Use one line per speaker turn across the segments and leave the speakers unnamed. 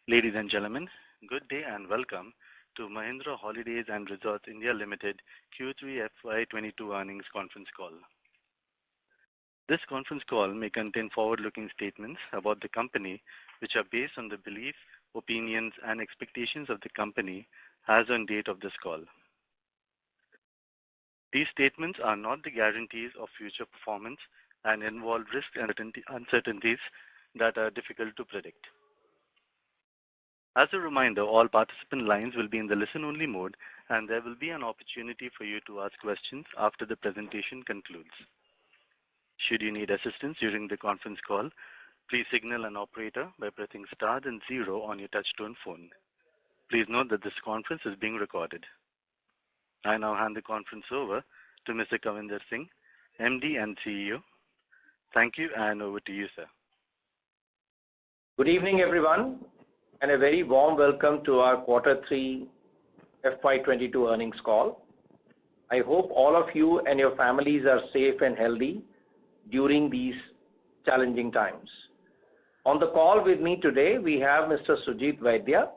Ladies and gentlemen, good day and welcome to Mahindra Holidays and Resorts India Limited Q3 FY22 earnings conference call. This conference call may contain forward-looking statements about the company which are based on the beliefs, opinions and expectations of the company as on date of this call. These statements are not the guarantees of future performance and involve risks and uncertainties that are difficult to predict. As a reminder, all participant lines will be in the listen-only mode and there will be an opportunity for you to ask questions after the presentation concludes. Should you need assistance during the conference call, please signal an operator by pressing star and 0 on your touchtone phone. Please note that this conference is being recorded. I now hand the conference over to Mr. Kavinder Singh, MD and CEO. Thank you and over to you, sir.
Good evening, everyone, and a very warm welcome to our Q3 FY22 earnings call. I hope all of you and your families are safe and healthy during these challenging times. On the call with me today, we have Mr. Sujit Vaidya,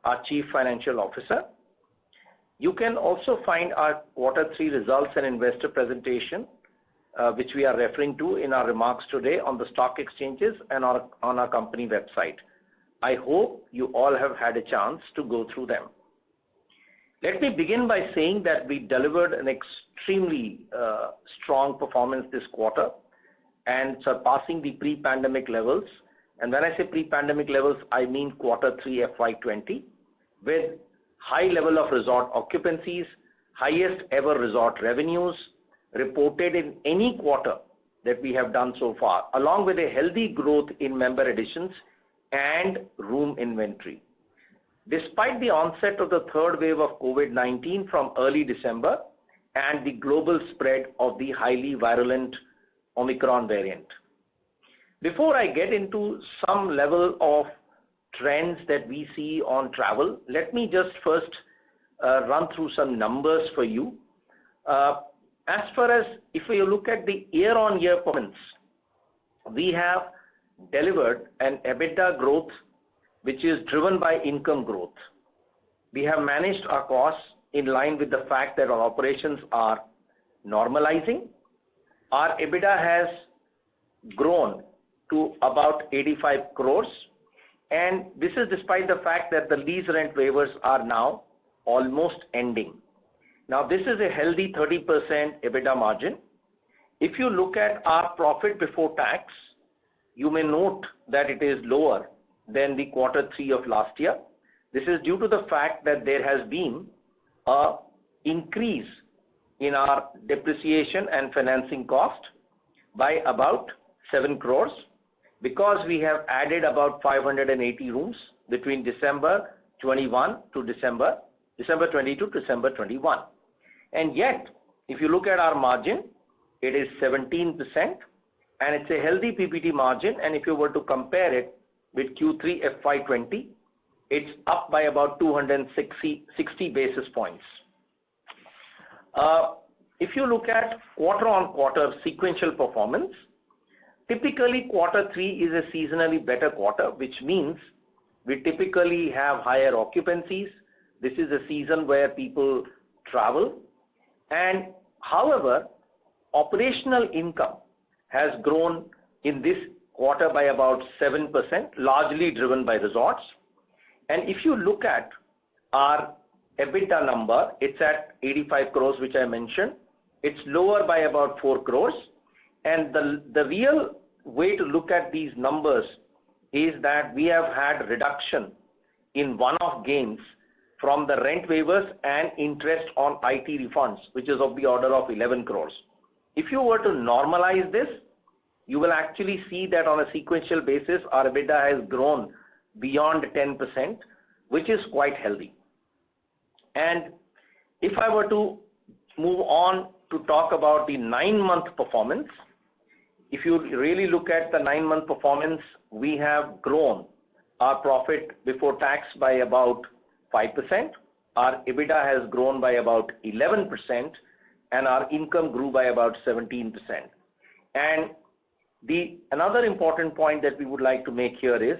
our Chief Financial Officer. You can also find our Q3 results and investor presentation, which we are referring to in our remarks today on the stock exchanges and on our company website. I hope you all have had a chance to go through them. Let me begin by saying that we delivered an extremely strong performance this quarter and surpassing the pre-pandemic levels. And when I say pre-pandemic levels, I mean Q3 FY20 with high level of resort occupancies, highest ever resort revenues reported in any quarter that we have done so far, along with a healthy growth in member additions and room inventory. Despite the onset of the third wave of COVID-19 from early December and the global spread of the highly virulent Omicron variant. Before I get into some level of trends that we see on travel, let me just first run through some numbers for you. As far as if you look at the year-on-year performance, we have delivered an EBITDA growth which is driven by income growth. We have managed our costs in line with the fact that our operations are normalizing. Our EBITDA has grown to about 85 crores, and this is despite the fact that the lease rent waivers are now almost ending. Now this is a healthy 30% EBITDA margin. If you look at our profit before tax, you may note that it is lower than the Q3 of last year. This is due to the fact that there has been an increase in our depreciation and financing cost by about 7 crores because we have added about 580 rooms between December 22 to December 21. And yet, if you look at our margin, it is 17%. And it's a healthy PBT margin, and if you were to compare it with Q3 FY20, it's up by about 260 basis points. If you look at quarter-on-quarter sequential performance, typically Q3 is a seasonally better quarter, which means we typically have higher occupancies. This is a season where people travel, and however, operational income has grown in this quarter by about 7%, largely driven by resorts. And if you look at our EBITDA number, it's at 85 crores, which I mentioned. It's lower by about 4 crores. And the real way to look at these numbers is that we have had reduction in one-off gains from the rent waivers and interest on IT refunds, which is of the order of 11 crores. If you were to normalize this, you will actually see that on a sequential basis, our EBITDA has grown beyond 10%, which is quite healthy. And if I were to move on to talk about the 9-month performance, if you really look at the 9-month performance, we have grown our profit before tax by about 5%. Our EBITDA has grown by about 11%, and our income grew by about 17%. And another important point that we would like to make here is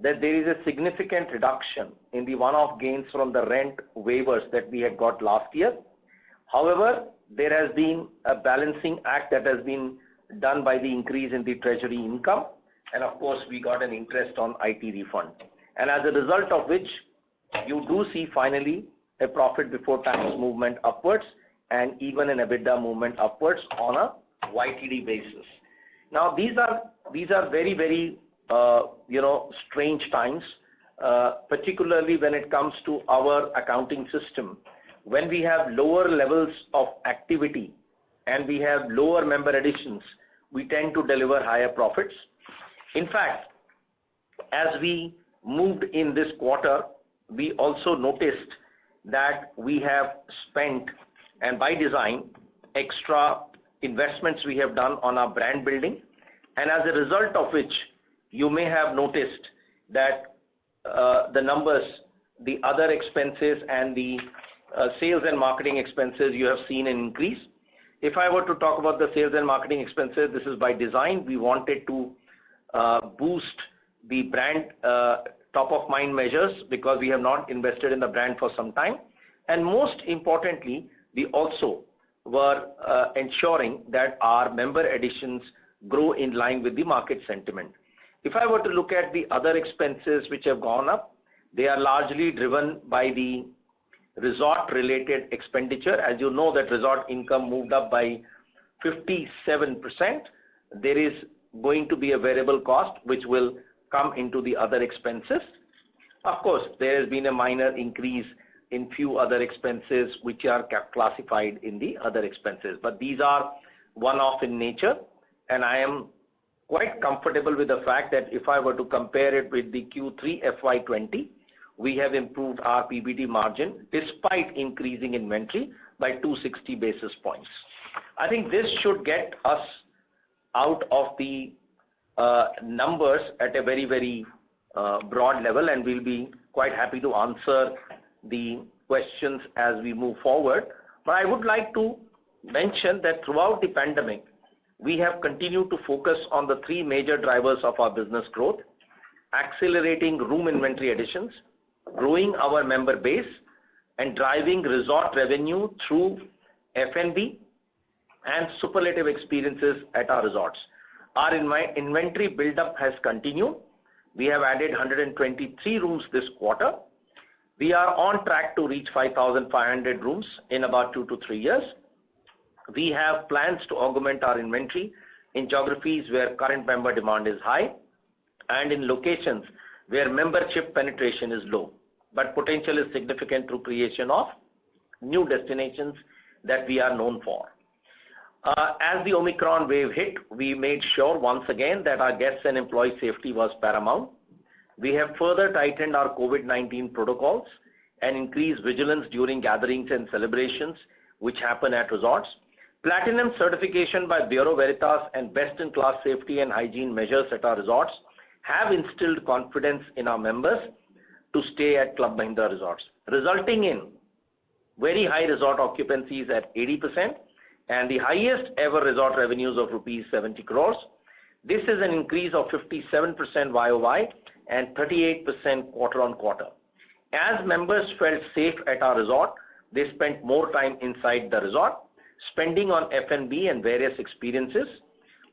that there is a significant reduction in the one-off gains from the rent waivers that we had got last year. However, there has been a balancing act that has been done by the increase in the treasury income, and of course we got an interest on IT refund. And as a result of which, you do see finally a profit before tax movement upwards and even an EBITDA movement upwards on a YTD basis. Now these are very, very strange times, particularly when it comes to our accounting system. When we have lower levels of activity and we have lower member additions, we tend to deliver higher profits. In fact, as we moved in this quarter, we also noticed that we have spent, and by design, extra investments we have done on our brand building, and as a result of which you may have noticed that the numbers, the other expenses and the sales and marketing expenses, you have seen an increase. If I were to talk about the sales and marketing expenses, this is by design. We wanted to boost the brand top of mind measures because we have not invested in the brand for some time. And most importantly, we also were ensuring that our member additions grow in line with the market sentiment. If I were to look at the other expenses which have gone up, they are largely driven by the resort related expenditure. As you know that resort income moved up by 57%. There is going to be a variable cost which will come into the other expenses. Of course, there has been a minor increase in few other expenses which are classified in the other expenses, but these are one-off in nature, and I am quite comfortable with the fact that if I were to compare it with the Q3 FY20, we have improved our PBT margin despite increasing inventory by 260 basis points. I think this should get us out of the numbers at a very, very broad level, and we'll be quite happy to answer the questions as we move forward. But I would like to mention that throughout the pandemic, we have continued to focus on the three major drivers of our business growth: accelerating room inventory additions, growing our member base, and driving resort revenue through F&B and superlative experiences at our resorts. Our inventory build-up has continued. We have added 123 rooms this quarter. We are on track to reach 5,500 rooms in about 2 to 3 years. We have plans to augment our inventory in geographies where current member demand is high and in locations where membership penetration is low, but potential is significant through creation of new destinations that we are known for. As the Omicron wave hit, we made sure once again that our guests and employee safety was paramount. We have further tightened our COVID-19 protocols and increased vigilance during gatherings and celebrations which happen at resorts. Platinum certification by Bureau Veritas and best-in-class safety and hygiene measures at our resorts have instilled confidence in our members to stay at Club Mahindra resorts, resulting in very high resort occupancies at 80% and the highest ever resort revenues of rupees 70 crores. This is an increase of 57% YOY and 38% quarter on quarter. As members felt safe at our resort, they spent more time inside the resort, spending on F&B and various experiences.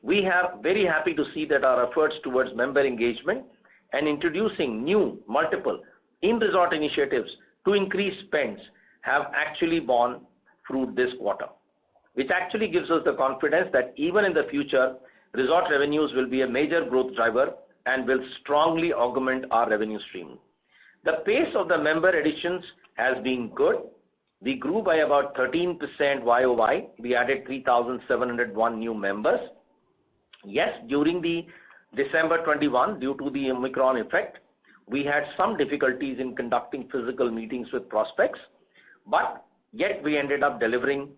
We are very happy to see that our efforts towards member engagement and introducing new multiple in-resort initiatives to increase spends have actually borne fruit this quarter, which actually gives us the confidence that even in the future, resort revenues will be a major growth driver and will strongly augment our revenue stream. The pace of the member additions has been good. We grew by about 13% YOY. We added 3,701 new members. Yes, during the December 21, due to the Omicron effect, we had some difficulties in conducting physical meetings with prospects, but yet we ended up delivering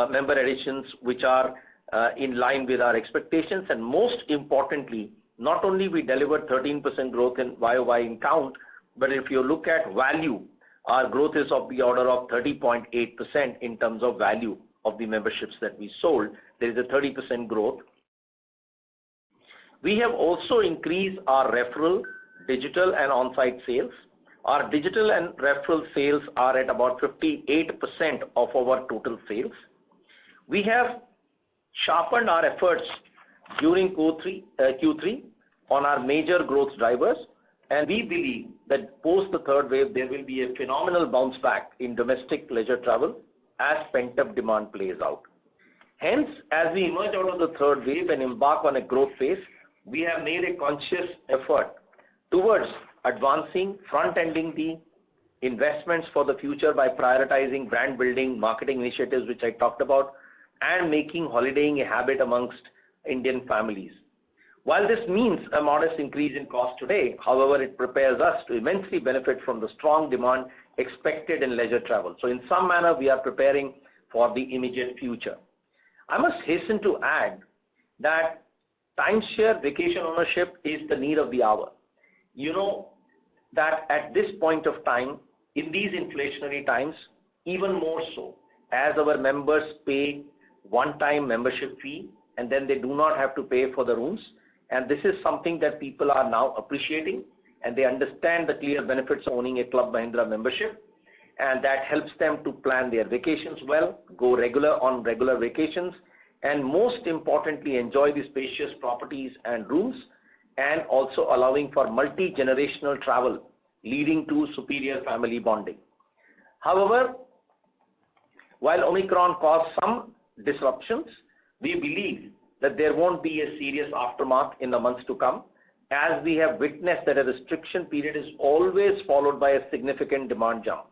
member additions which are in line with our expectations, and most importantly, not only we delivered 13% growth in YOY in count, but if you look at value, our growth is of the order of 30.8% in terms of value of the memberships that we sold. There is a 30% growth. We have also increased our referral, digital and on-site sales. Our digital and referral sales are at about 58% of our total sales. We have sharpened our efforts during Q3 on our major growth drivers, and we believe that post the third wave, there will be a phenomenal bounce back in domestic leisure travel as pent-up demand plays out. Hence, as we emerge out of the third wave and embark on a growth phase, we have made a conscious effort towards advancing, front-ending the investments for the future by prioritizing brand building, marketing initiatives, which I talked about, and making holidaying a habit amongst Indian families. While this means a modest increase in cost today, however, it prepares us to immensely benefit from the strong demand expected in leisure travel. So in some manner, we are preparing for the immediate future. I must hasten to add that timeshare vacation ownership is the need of the hour. You know that at this point of time, in these inflationary times, even more so, as our members pay one-time membership fee and then they do not have to pay for the rooms. And this is something that people are now appreciating, and they understand the clear benefits of owning a Club Mahindra membership, and that helps them to plan their vacations well, go on regular vacations, and most importantly, enjoy the spacious properties and rooms, and also allowing for multi-generational travel, leading to superior family bonding. However, while Omicron caused some disruptions, we believe that there won't be a serious aftermath in the months to come, as we have witnessed that a restriction period is always followed by a significant demand jump.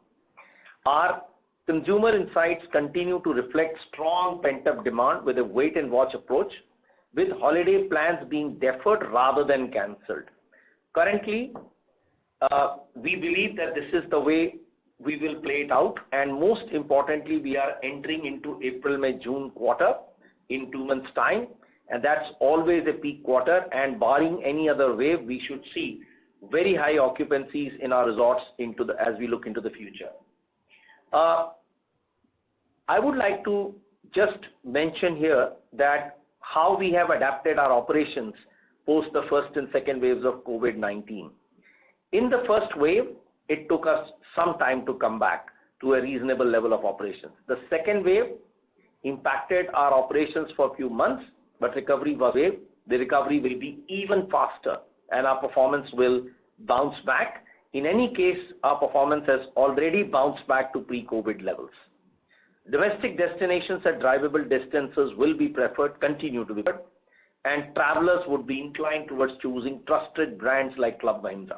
Our consumer insights continue to reflect strong pent-up demand with a wait-and-watch approach, with holiday plans being deferred rather than cancelled. Currently, we believe that this is the way we will play it out, and most importantly, we are entering into April, May, June quarter in 2 months' time, and that's always a peak quarter, and barring any other wave, we should see very high occupancies in our resorts as we look into the future. I would like to just mention here that how we have adapted our operations post the first and second waves of COVID-19. In the first wave, it took us some time to come back to a reasonable level of operations. The second wave impacted our operations for a few months, but the recovery will be even faster, and our performance will bounce back. In any case, our performance has already bounced back to pre-COVID levels. Domestic destinations at drivable distances will be preferred, continue to be preferred, and travelers would be inclined towards choosing trusted brands like Club Mahindra.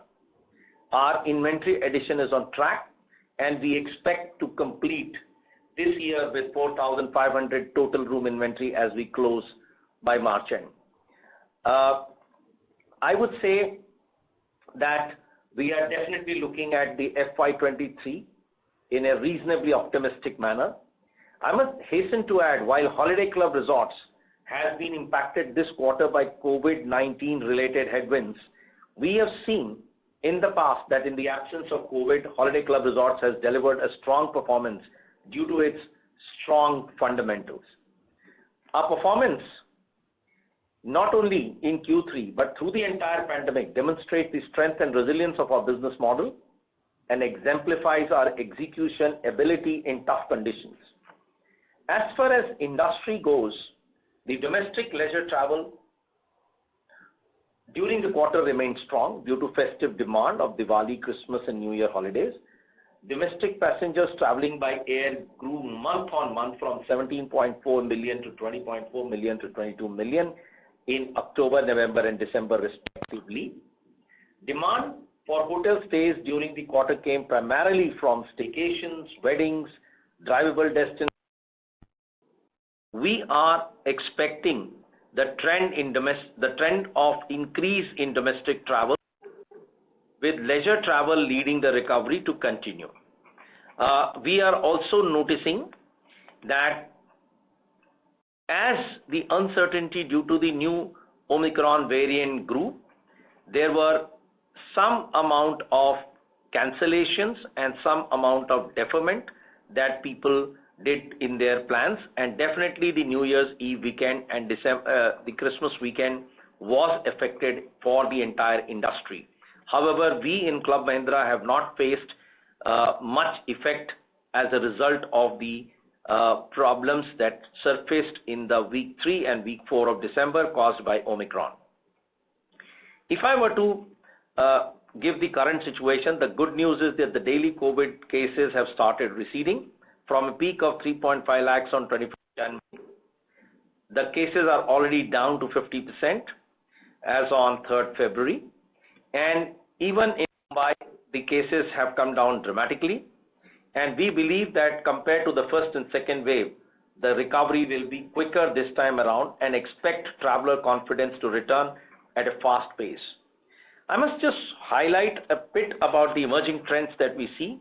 Our inventory addition is on track, and we expect to complete this year with 4,500 total room inventory as we close by March end. I would say that we are definitely looking at the FY23 in a reasonably optimistic manner. I must hasten to add, while Holiday Club Resorts has been impacted this quarter by COVID-19 related headwinds, we have seen in the past that in the absence of COVID, Holiday Club Resorts has delivered a strong performance due to its strong fundamentals. Our performance, not only in Q3, but through the entire pandemic, demonstrates the strength and resilience of our business model and exemplifies our execution ability in tough conditions. As far as industry goes, the domestic leisure travel during the quarter remained strong due to festive demand of Diwali, Christmas and New Year holidays. Domestic passengers traveling by air grew month on month from 17.4 million to 20.4 million to 22 million in October, November and December respectively. Demand for hotel stays during the quarter came primarily from staycations, weddings, drivable destinations. We are expecting the trend of increase in domestic travel, with leisure travel leading the recovery to continue. We are also noticing that as the uncertainty due to the new Omicron variant grew, there were some amount of cancellations and some amount of deferment that people did in their plans, and definitely the New Year's Eve weekend and the Christmas weekend was affected for the entire industry. However, we in Club Mahindra have not faced much effect as a result of the problems that surfaced in the week 3 and week 4 of December caused by Omicron. If I were to give the current situation, the good news is that the daily COVID cases have started receding from a peak of 3.5 lakhs on 21st January. The cases are already down to 50% as on 3rd February. And even in Mumbai, the cases have come down dramatically. And we believe that compared to the first and second wave, the recovery will be quicker this time around and expect traveler confidence to return at a fast pace. I must just highlight a bit about the emerging trends that we see.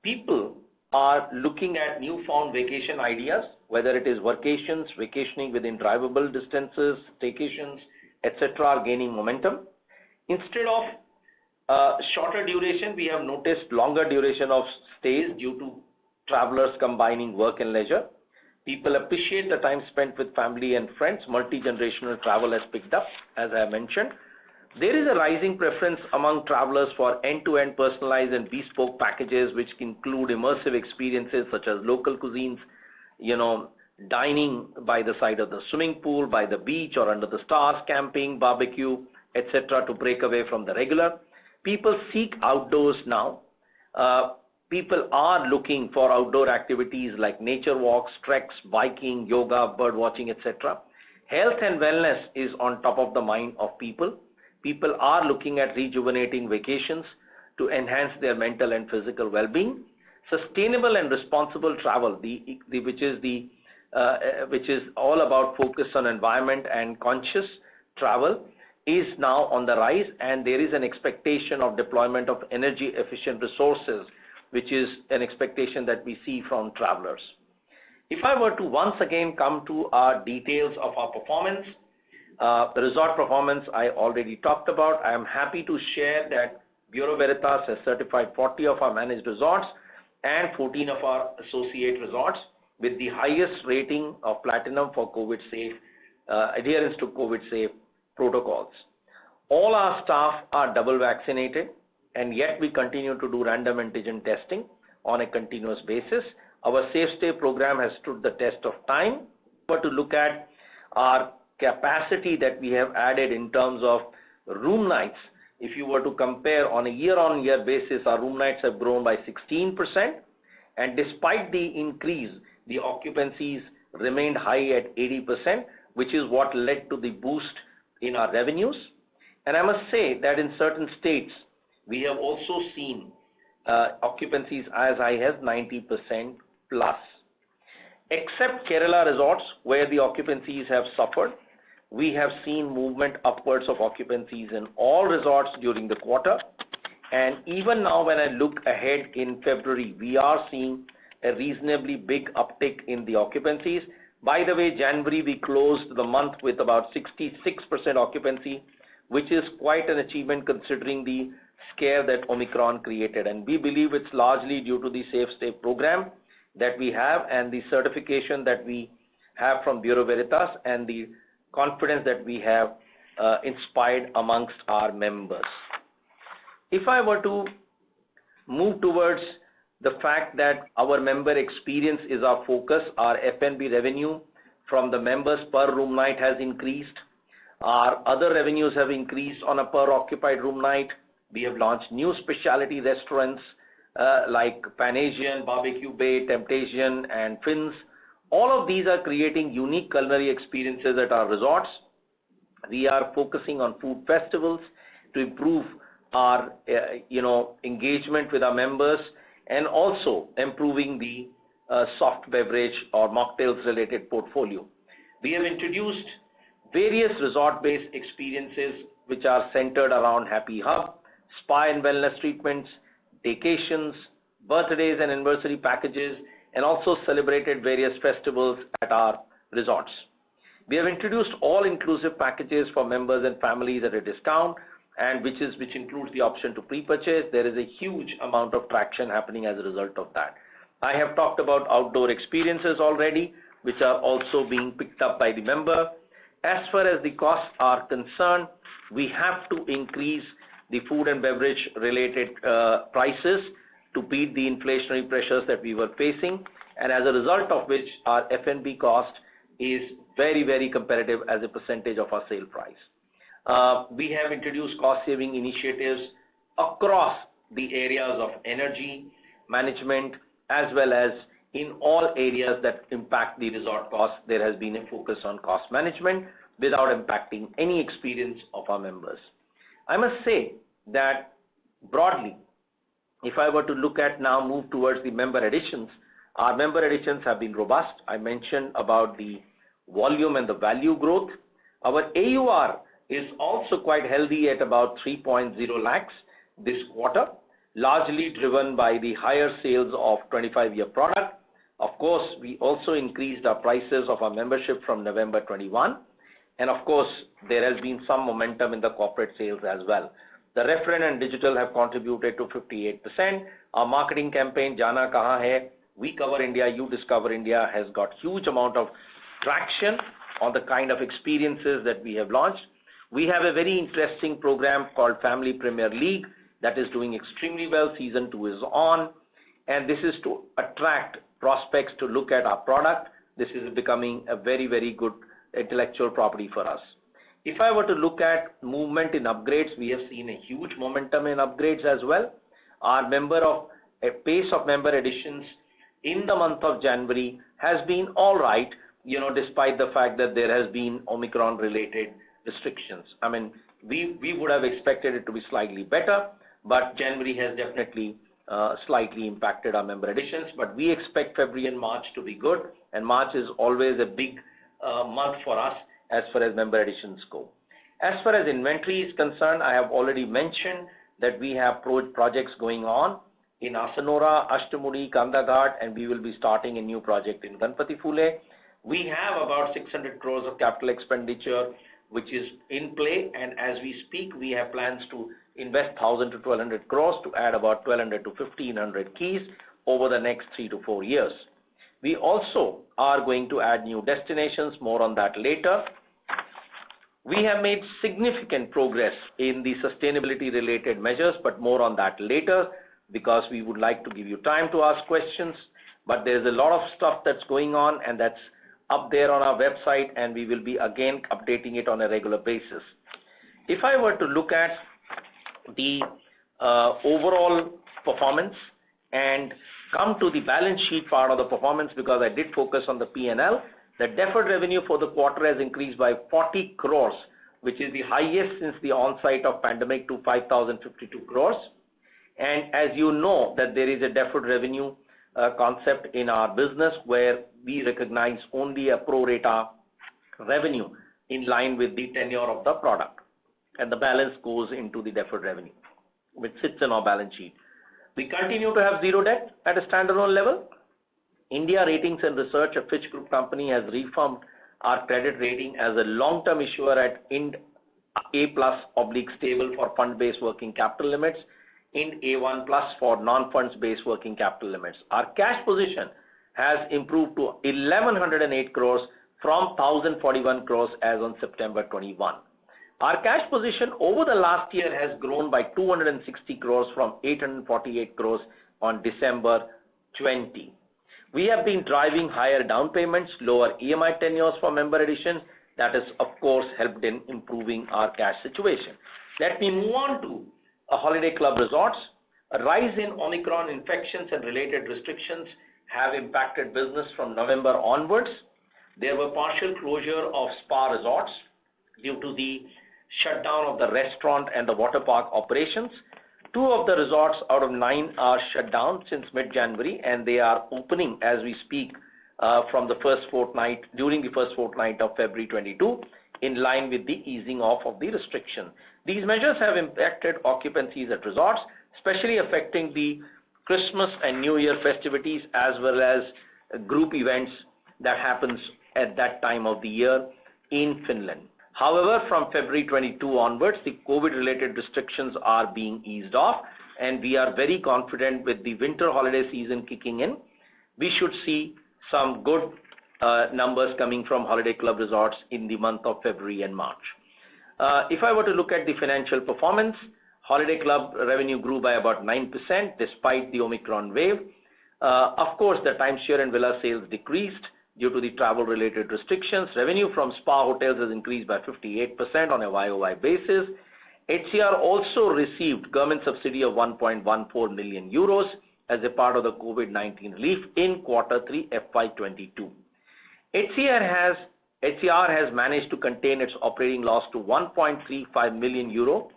People are looking at newfound vacation ideas, whether it is vacations, vacationing within drivable distances, staycations, etc. are gaining momentum. Instead of shorter duration, we have noticed longer duration of stays due to travelers combining work and leisure. People appreciate the time spent with family and friends. Multi-generational travel has picked up, as I mentioned. There is a rising preference among travelers for end-to-end personalized and bespoke packages, which include immersive experiences such as local cuisines, dining by the side of the swimming pool, by the beach or under the stars, camping, barbecue, etc. to break away from the regular. People seek outdoors now. People are looking for outdoor activities like nature walks, treks, biking, yoga, bird watching, etc. Health and wellness is on top of the mind of people. People are looking at rejuvenating vacations to enhance their mental and physical well-being. Sustainable and responsible travel, which is all about focus on environment and conscious travel, is now on the rise, and there is an expectation of deployment of energy efficient resources, which is an expectation that we see from travelers. If I were to once again come to our details of our performance, the resort performance I already talked about. I am happy to share that Bureau Veritas has certified 40 of our managed resorts and 14 of our associate resorts with the highest rating of platinum for COVID safe adherence to COVID safe protocols. All our staff are double vaccinated, and yet we continue to do random antigen testing on a continuous basis. Our safe stay program has stood the test of time. But to look at our capacity that we have added in terms of room nights, if you were to compare on a year-on-year basis, our room nights have grown by 16%, and despite the increase, the occupancies remained high at 80%, which is what led to the boost in our revenues. And I must say that in certain states, we have also seen occupancies as high as 90% plus. Except Kerala resorts, where the occupancies have suffered, we have seen movement upwards of occupancies in all resorts during the quarter. And even now, when I look ahead in February, we are seeing a reasonably big uptick in the occupancies. By the way, January we closed the month with about 66% occupancy, which is quite an achievement considering the scare that Omicron created. And we believe it's largely due to the Safe Stay program that we have and the certification that we have from Bureau Veritas and the confidence that we have inspired amongst our members. If I were to move towards the fact that our member experience is our focus, our F&B revenue from the members per room night has increased. Our other revenues have increased on a per occupied room night. We have launched new specialty restaurants like Pan-Asian, Barbecue Bay, Temptation, and Fins. All of these are creating unique culinary experiences at our resorts. We are focusing on food festivals to improve our engagement with our members, and also improving the soft beverage or mocktails related portfolio. We have introduced various resort-based experiences which are centered around Happy Hub, spa and wellness treatments, vacations, birthdays and anniversary packages, and also celebrated various festivals at our resorts. We have introduced all-inclusive packages for members and families at a discount, and which includes the option to pre-purchase. There is a huge amount of traction happening as a result of that. I have talked about outdoor experiences already, which are also being picked up by the member. As far as the costs are concerned, we have to increase the food and beverage related prices to beat the inflationary pressures that we were facing, and as a result of which our F&B cost is very, very competitive as a percentage of our sale price. We have introduced cost saving initiatives across the areas of energy management as well as in all areas that impact the resort costs. There has been a focus on cost management without impacting any experience of our members. I must say that broadly, if I were to look at now move towards the member additions, our member additions have been robust. I mentioned about the volume and the value growth. Our AUR is also quite healthy at about 3.0 lakhs this quarter, largely driven by the higher sales of 25-year product. Of course, we also increased our prices of our membership from November 21, and of course, there has been some momentum in the corporate sales as well. The reference and digital have contributed to 58%. Our marketing campaign, Jana Kahan Hai, We Cover India, You Discover India, has got huge amount of traction on the kind of experiences that we have launched. We have a very interesting program called Family Premier League that is doing extremely well. Season 2 is on, and this is to attract prospects to look at our product. This is becoming a very, very good intellectual property for us. If I were to look at movement in upgrades, we have seen a huge momentum in upgrades as well. Our pace of member additions in the month of January has been all right, despite the fact that there has been Omicron related restrictions. I mean, we would have expected it to be slightly better, but January has definitely slightly impacted our member additions. But we expect February and March to be good, and March is always a big month for us as far as member additions go. As far as inventory is concerned, I have already mentioned that we have projects going on in Asanora, Ashtamudi, Kandaghat, and we will be starting a new project in Ganpati Phule. We have about 600 crores of capital expenditure which is in play, and as we speak, we have plans to invest 1,000 to 1,200 crores to add about 1,200 to 1,500 keys over the next 3 to 4 years. We also are going to add new destinations, more on that later. We have made significant progress in the sustainability related measures, but more on that later because we would like to give you time to ask questions. But there's a lot of stuff that's going on, and that's up there on our website, and we will be again updating it on a regular basis. If I were to look at the overall performance and come to the balance sheet part of the performance, because I did focus on the P&L, the deferred revenue for the quarter has increased by 40 crores, which is the highest since the onset of pandemic, to 5,052 crores. And as you know that there is a deferred revenue concept in our business where we recognize only a pro rata revenue in line with the tenure of the product, and the balance goes into the deferred revenue which sits in our balance sheet. We continue to have zero debt at a standalone level. India Ratings and Research, a Fitch Group company, has reaffirmed our credit rating as a long-term issuer at IND A+/stable for fund-based working capital limits, IND A1+ for non-funds-based working capital limits. Our cash position has improved to 1,108 crores from 1,041 crores as on September 21. Our cash position over the last year has grown by 260 crores from 848 crores on December 20. We have been driving higher down payments, lower EMI tenures for member additions. That has, of course, helped in improving our cash situation. Let me move on to Holiday Club Resorts. A rise in Omicron infections and related restrictions have impacted business from November onwards. There were partial closure of spa resorts due to the shutdown of the restaurant and the water park operations. 2 of the resorts out of 9 are shut down since mid-January, and they are opening as we speak during the first fortnight of February 22, in line with the easing off of the restriction. These measures have impacted occupancies at resorts, especially affecting the Christmas and New Year festivities as well as group events that happens at that time of the year in Finland. However, from February 22 onwards, the COVID-related restrictions are being eased off, and we are very confident with the winter holiday season kicking in. We should see some good numbers coming from Holiday Club Resorts in the month of February and March. If I were to look at the financial performance, Holiday Club revenue grew by about 9% despite the Omicron wave. Of course, the timeshare and villa sales decreased due to the travel-related restrictions. Revenue from spa hotels has increased by 58% on a YOY basis. HCR also received government subsidy of 1.14 million euros as a part of the COVID-19 relief in Q3 FY22. HCR has managed to contain its operating loss to 1.35 million euro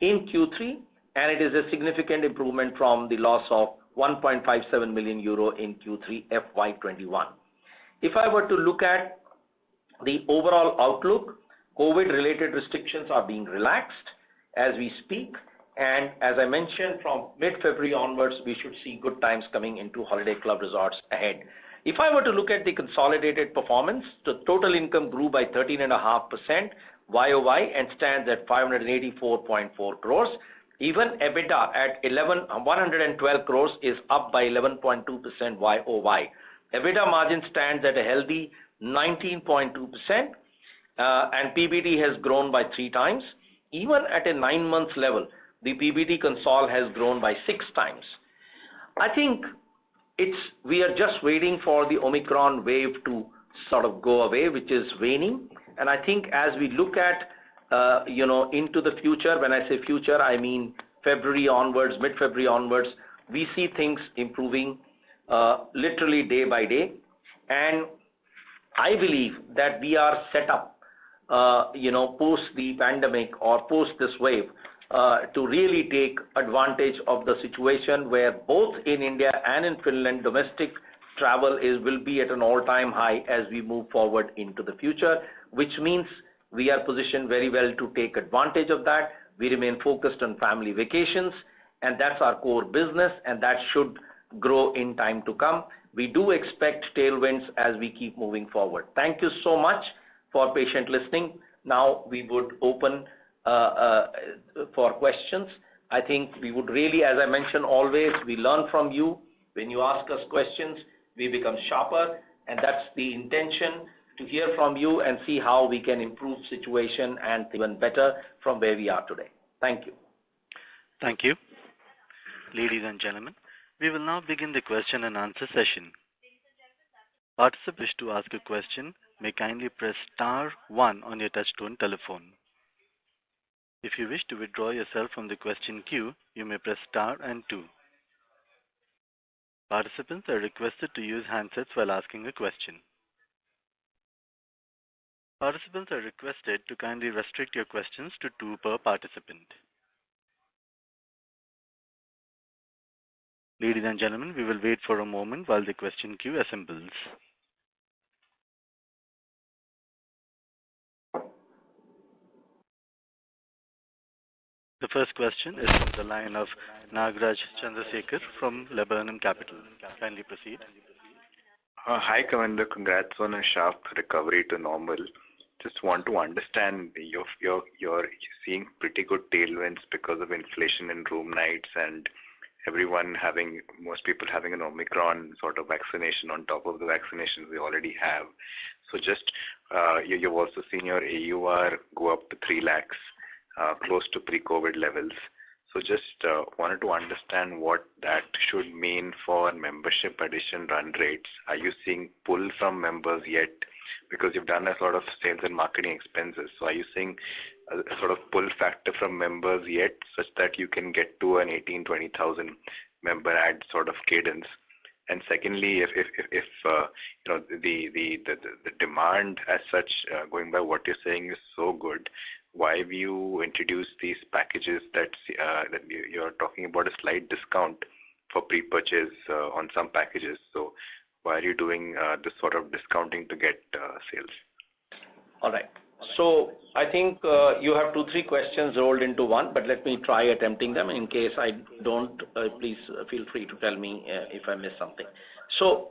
in Q3, and it is a significant improvement from the loss of 1.57 million euro in Q3 FY21. If I were to look at the overall outlook, COVID-related restrictions are being relaxed as we speak, and as I mentioned, from mid-February onwards, we should see good times coming into Holiday Club resorts ahead. If I were to look at the consolidated performance, the total income grew by 13.5% YOY and stands at 584.4 crores. Even EBITDA at 112 crores is up by 11.2% YOY. EBITDA margin stands at a healthy 19.2%, and PBT has grown by 3 times. Even at a 9-month level, the PBT consol has grown by 6 times. I think we are just waiting for the Omicron wave to sort of go away, which is waning. And I think as we look at, into the future, when I say future, I mean February onwards, mid-February onwards, we see things improving literally day by day. And I believe that we are set up, post the pandemic or post this wave, to really take advantage of the situation where both in India and in Finland, domestic travel will be at an all-time high as we move forward into the future, which means we are positioned very well to take advantage of that. We remain focused on family vacations, and that's our core business, and that should grow in time to come. We do expect tailwinds as we keep moving forward. Thank you so much for patient listening. Now we would open for questions. I think we would really, as I mentioned always, we learn from you. When you ask us questions, we become sharper, and that's the intention, to hear from you and see how we can improve situation and even better from where we are today. Thank you.
Thank you. Ladies and gentlemen, we will now begin the question and answer session. Participants wish to ask a question may kindly press star 1 on your touchtone telephone. If you wish to withdraw yourself from the question queue, you may press star and 2. Participants are requested to use handsets while asking a question. Participants are requested to kindly restrict your questions to 2 per participant. Ladies and gentlemen, we will wait for a moment while the question queue assembles. The first question is from the line of Nagraj Chandrasekhar from Laburnum Capital. Kindly proceed.
Hi, Commander. Congrats on a sharp recovery to normal. Just want to understand, you're seeing pretty good tailwinds because of inflation in room nights and most people having an Omicron sort of vaccination on top of the vaccinations we already have. So just, you've also seen your AUR go up to 3 lakhs, close to pre-COVID levels. So just wanted to understand what that should mean for membership addition run rates. Are you seeing pull from members yet? Because you've done a sort of sales and marketing expenses. So are you seeing a sort of pull factor from members yet, such that you can get to an 18,000-20,000 member add sort of cadence? And secondly, if the demand as such, going by what you're saying, is so good, why have you introduced these packages that you're talking about a slight discount for pre-purchase on some packages? So why are you doing this sort of discounting to get sales?
All right. So I think you have 2-3 questions rolled into one, but let me try attempting them. In case I don't, please feel free to tell me if I miss something. So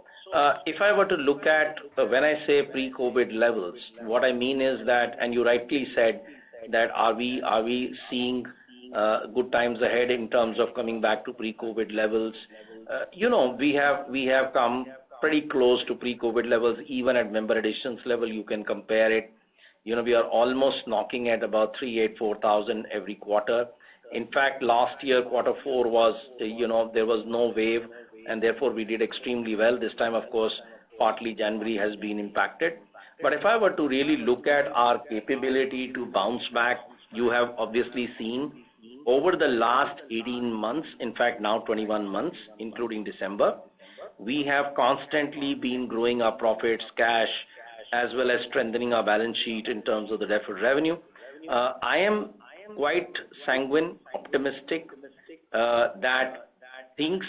if I were to look at when I say pre-COVID levels, what I mean is that, and you rightly said that are we seeing good times ahead in terms of coming back to pre-COVID levels? We have come pretty close to pre-COVID levels. Even at member additions level, you can compare it. we are almost knocking at about 384,000 every quarter. In fact, last year, quarter 4 was, there was no wave, and therefore we did extremely well. This time, of course, partly January has been impacted. But if I were to really look at our capability to bounce back, you have obviously seen over the last 18 months, in fact now 21 months, including December, we have constantly been growing our profits, cash, as well as strengthening our balance sheet in terms of the deferred revenue. I am quite sanguine, optimistic that things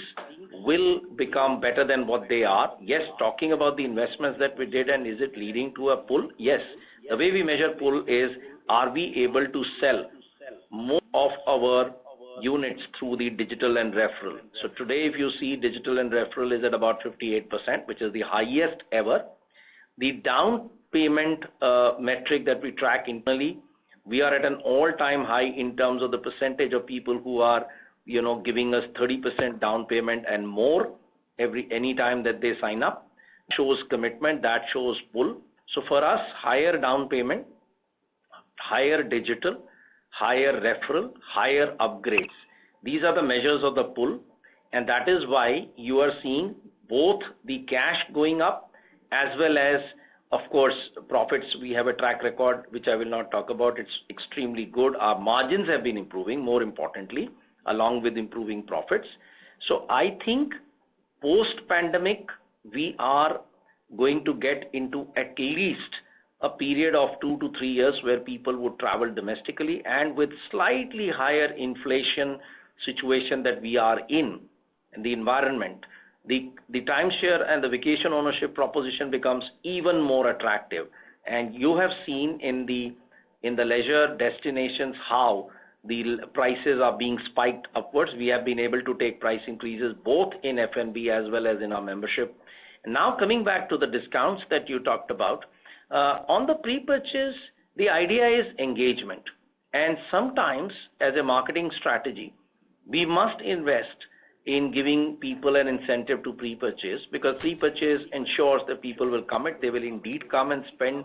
will become better than what they are. Yes, talking about the investments that we did and is it leading to a pull? Yes. The way we measure pull is, are we able to sell more of our units through the digital and referral? So today, if you see, digital and referral is at about 58%, which is the highest ever. The down payment metric that we track internally, we are at an all-time high in terms of the percentage of people who are, giving us 30% down payment and more any time that they sign up. Shows commitment, that shows pull. So for us, higher down payment, higher digital, higher referral, higher upgrades. These are the measures of the pull, and that is why you are seeing both the cash going up as well as, of course, profits. We have a track record, which I will not talk about. It's extremely good. Our margins have been improving, more importantly, along with improving profits. So I think post-pandemic, we are going to get into at least a period of 2 to 3 years where people would travel domestically, and with slightly higher inflation situation that we are in the environment, the timeshare and the vacation ownership proposition becomes even more attractive. And you have seen in the leisure destinations how the prices are being spiked upwards. We have been able to take price increases both in F&B as well as in our membership. And now coming back to the discounts that you talked about, on the pre-purchase, the idea is engagement. And sometimes, as a marketing strategy, we must invest in giving people an incentive to pre-purchase, because pre-purchase ensures that people will commit. They will indeed come and spend,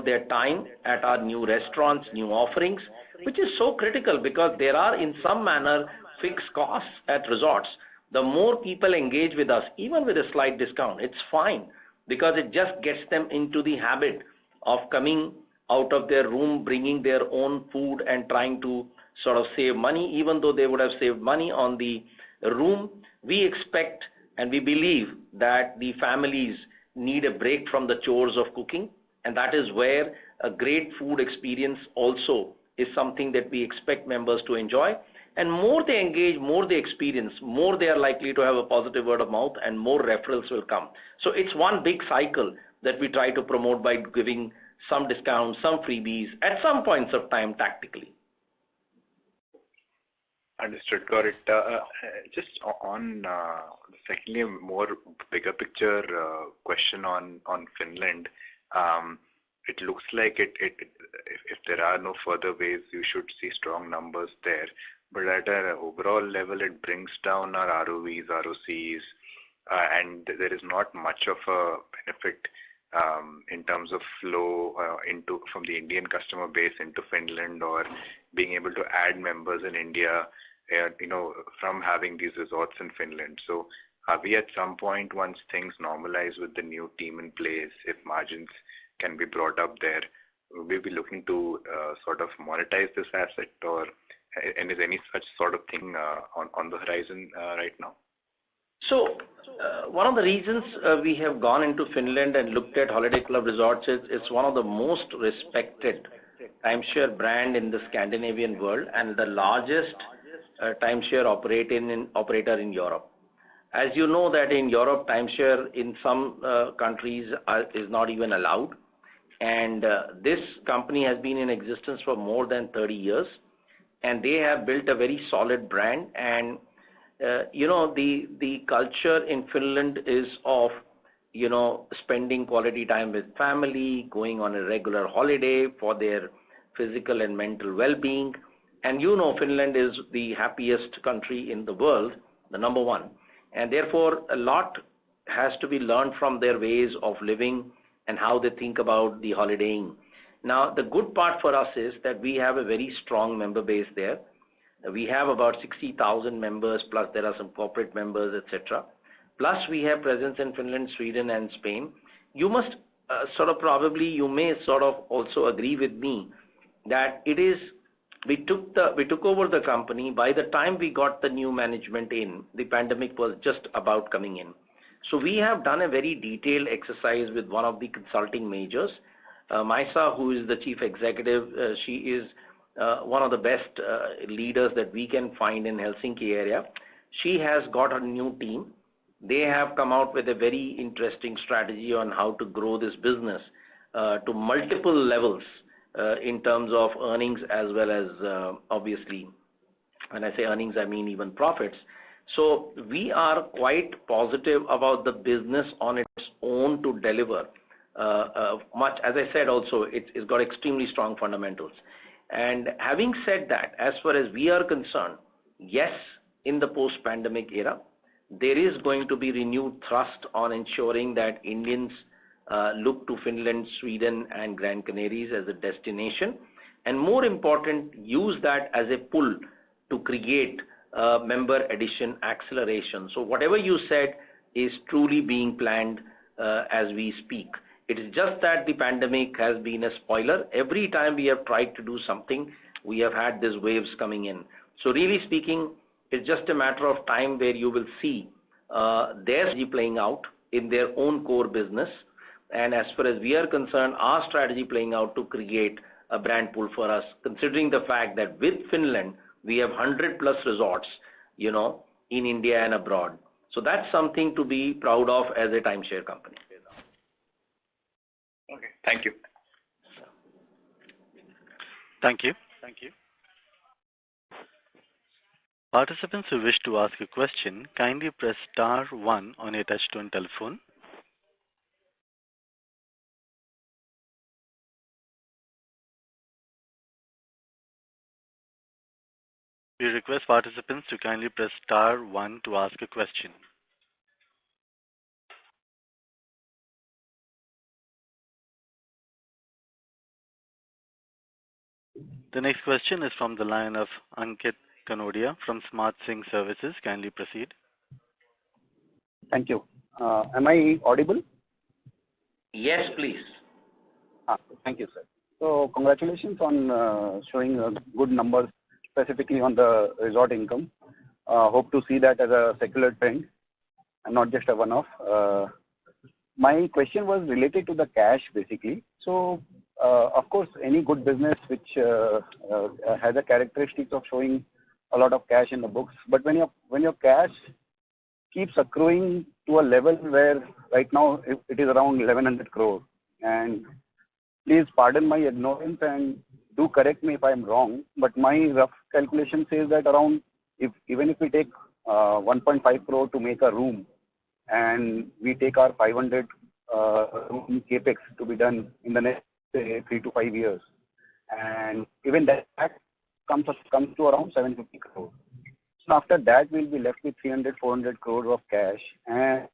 their time at our new restaurants, new offerings, which is so critical because there are, in some manner, fixed costs at resorts. The more people engage with us, even with a slight discount, it's fine, because it just gets them into the habit of coming out of their room, bringing their own food and trying to sort of save money, even though they would have saved money on the room. We expect and we believe that the families need a break from the chores of cooking, and that is where a great food experience also is something that we expect members to enjoy. And more they engage, more they experience, more they are likely to have a positive word of mouth, and more referrals will come. So it's one big cycle that we try to promote by giving some discounts, some freebies at some points of time tactically.
Understood. Got it. Just on secondly, a more bigger picture question on Finland. It looks like if there are no further waves, you should see strong numbers there. But at an overall level, it brings down our ROVs, ROCs, and there is not much of a benefit in terms of flow from the Indian customer base into Finland, or being able to add members in India, from having these resorts in Finland. So are we at some point, once things normalize with the new team in place, if margins can be brought up there, will we be looking to sort of monetize this asset, and is any such sort of thing on the horizon right now?
So one of the reasons we have gone into Finland and looked at Holiday Club Resorts is it's one of the most respected timeshare brand in the Scandinavian world and the largest timeshare operator in Europe. As you know that in Europe, timeshare in some countries is not even allowed. And this company has been in existence for more than 30 years. And they have built a very solid brand. And, the culture in Finland is of, spending quality time with family, going on a regular holiday for their physical and mental well-being. And Finland is the happiest country in the world, the number one. And therefore, a lot has to be learned from their ways of living and how they think about the holidaying. Now, the good part for us is that we have a very strong member base there. We have about 60,000 members, plus there are some corporate members, etc. Plus, we have presence in Finland, Sweden, and Spain. You must you may also agree with me that we took over the company. By the time we got the new management in, the pandemic was just about coming in. So we have done a very detailed exercise with one of the consulting majors. Maisa, who is the chief executive, she is one of the best leaders that we can find in Helsinki area. She has got a new team. They have come out with a very interesting strategy on how to grow this business to multiple levels in terms of earnings, as well as obviously, when I say earnings, I mean even profits. So we are quite positive about the business on its own to deliver much. As I said also, it's got extremely strong fundamentals. And having said that, as far as we are concerned, yes, in the post-pandemic era, there is going to be renewed thrust on ensuring that Indians look to Finland, Sweden, and Grand Canaries as a destination, and more important, use that as a pull to create member addition acceleration. So whatever you said is truly being planned as we speak. It is just that the pandemic has been a spoiler. Every time we have tried to do something, we have had these waves coming in. So really speaking, it's just a matter of time where you will see their strategy playing out in their own core business. And as far as we are concerned, our strategy playing out to create a brand pool for us, considering the fact that with Finland, we have 100 plus resorts, in India and abroad. So that's something to be proud of as a timeshare company.
Okay, thank you.
Thank you. Participants who wish to ask a question, kindly press star 1 on your touchtone telephone. We request participants to kindly press star 1 to ask a question. The next question is from the line of Ankit Kanodia from Smart Sync Services. Kindly proceed.
Thank you. Am I audible?
Yes, please.
Thank you, sir. So congratulations on showing good numbers, specifically on the resort income. Hope to see that as a secular trend and not just a one-off. My question was related to the cash, basically. So, of course, any good business which has a characteristic of showing a lot of cash in the books, but when your cash keeps accruing to a level where right now it is around 1100 crore, and please pardon my ignorance and do correct me if I am wrong, but my rough calculation says that around, even if we take 1.5 crore to make a room, and we take our 500 room capex to be done in the next 3 to 5 years, and even that comes to around 750 crore. So after that, we'll be left with 300-400 crore of cash, and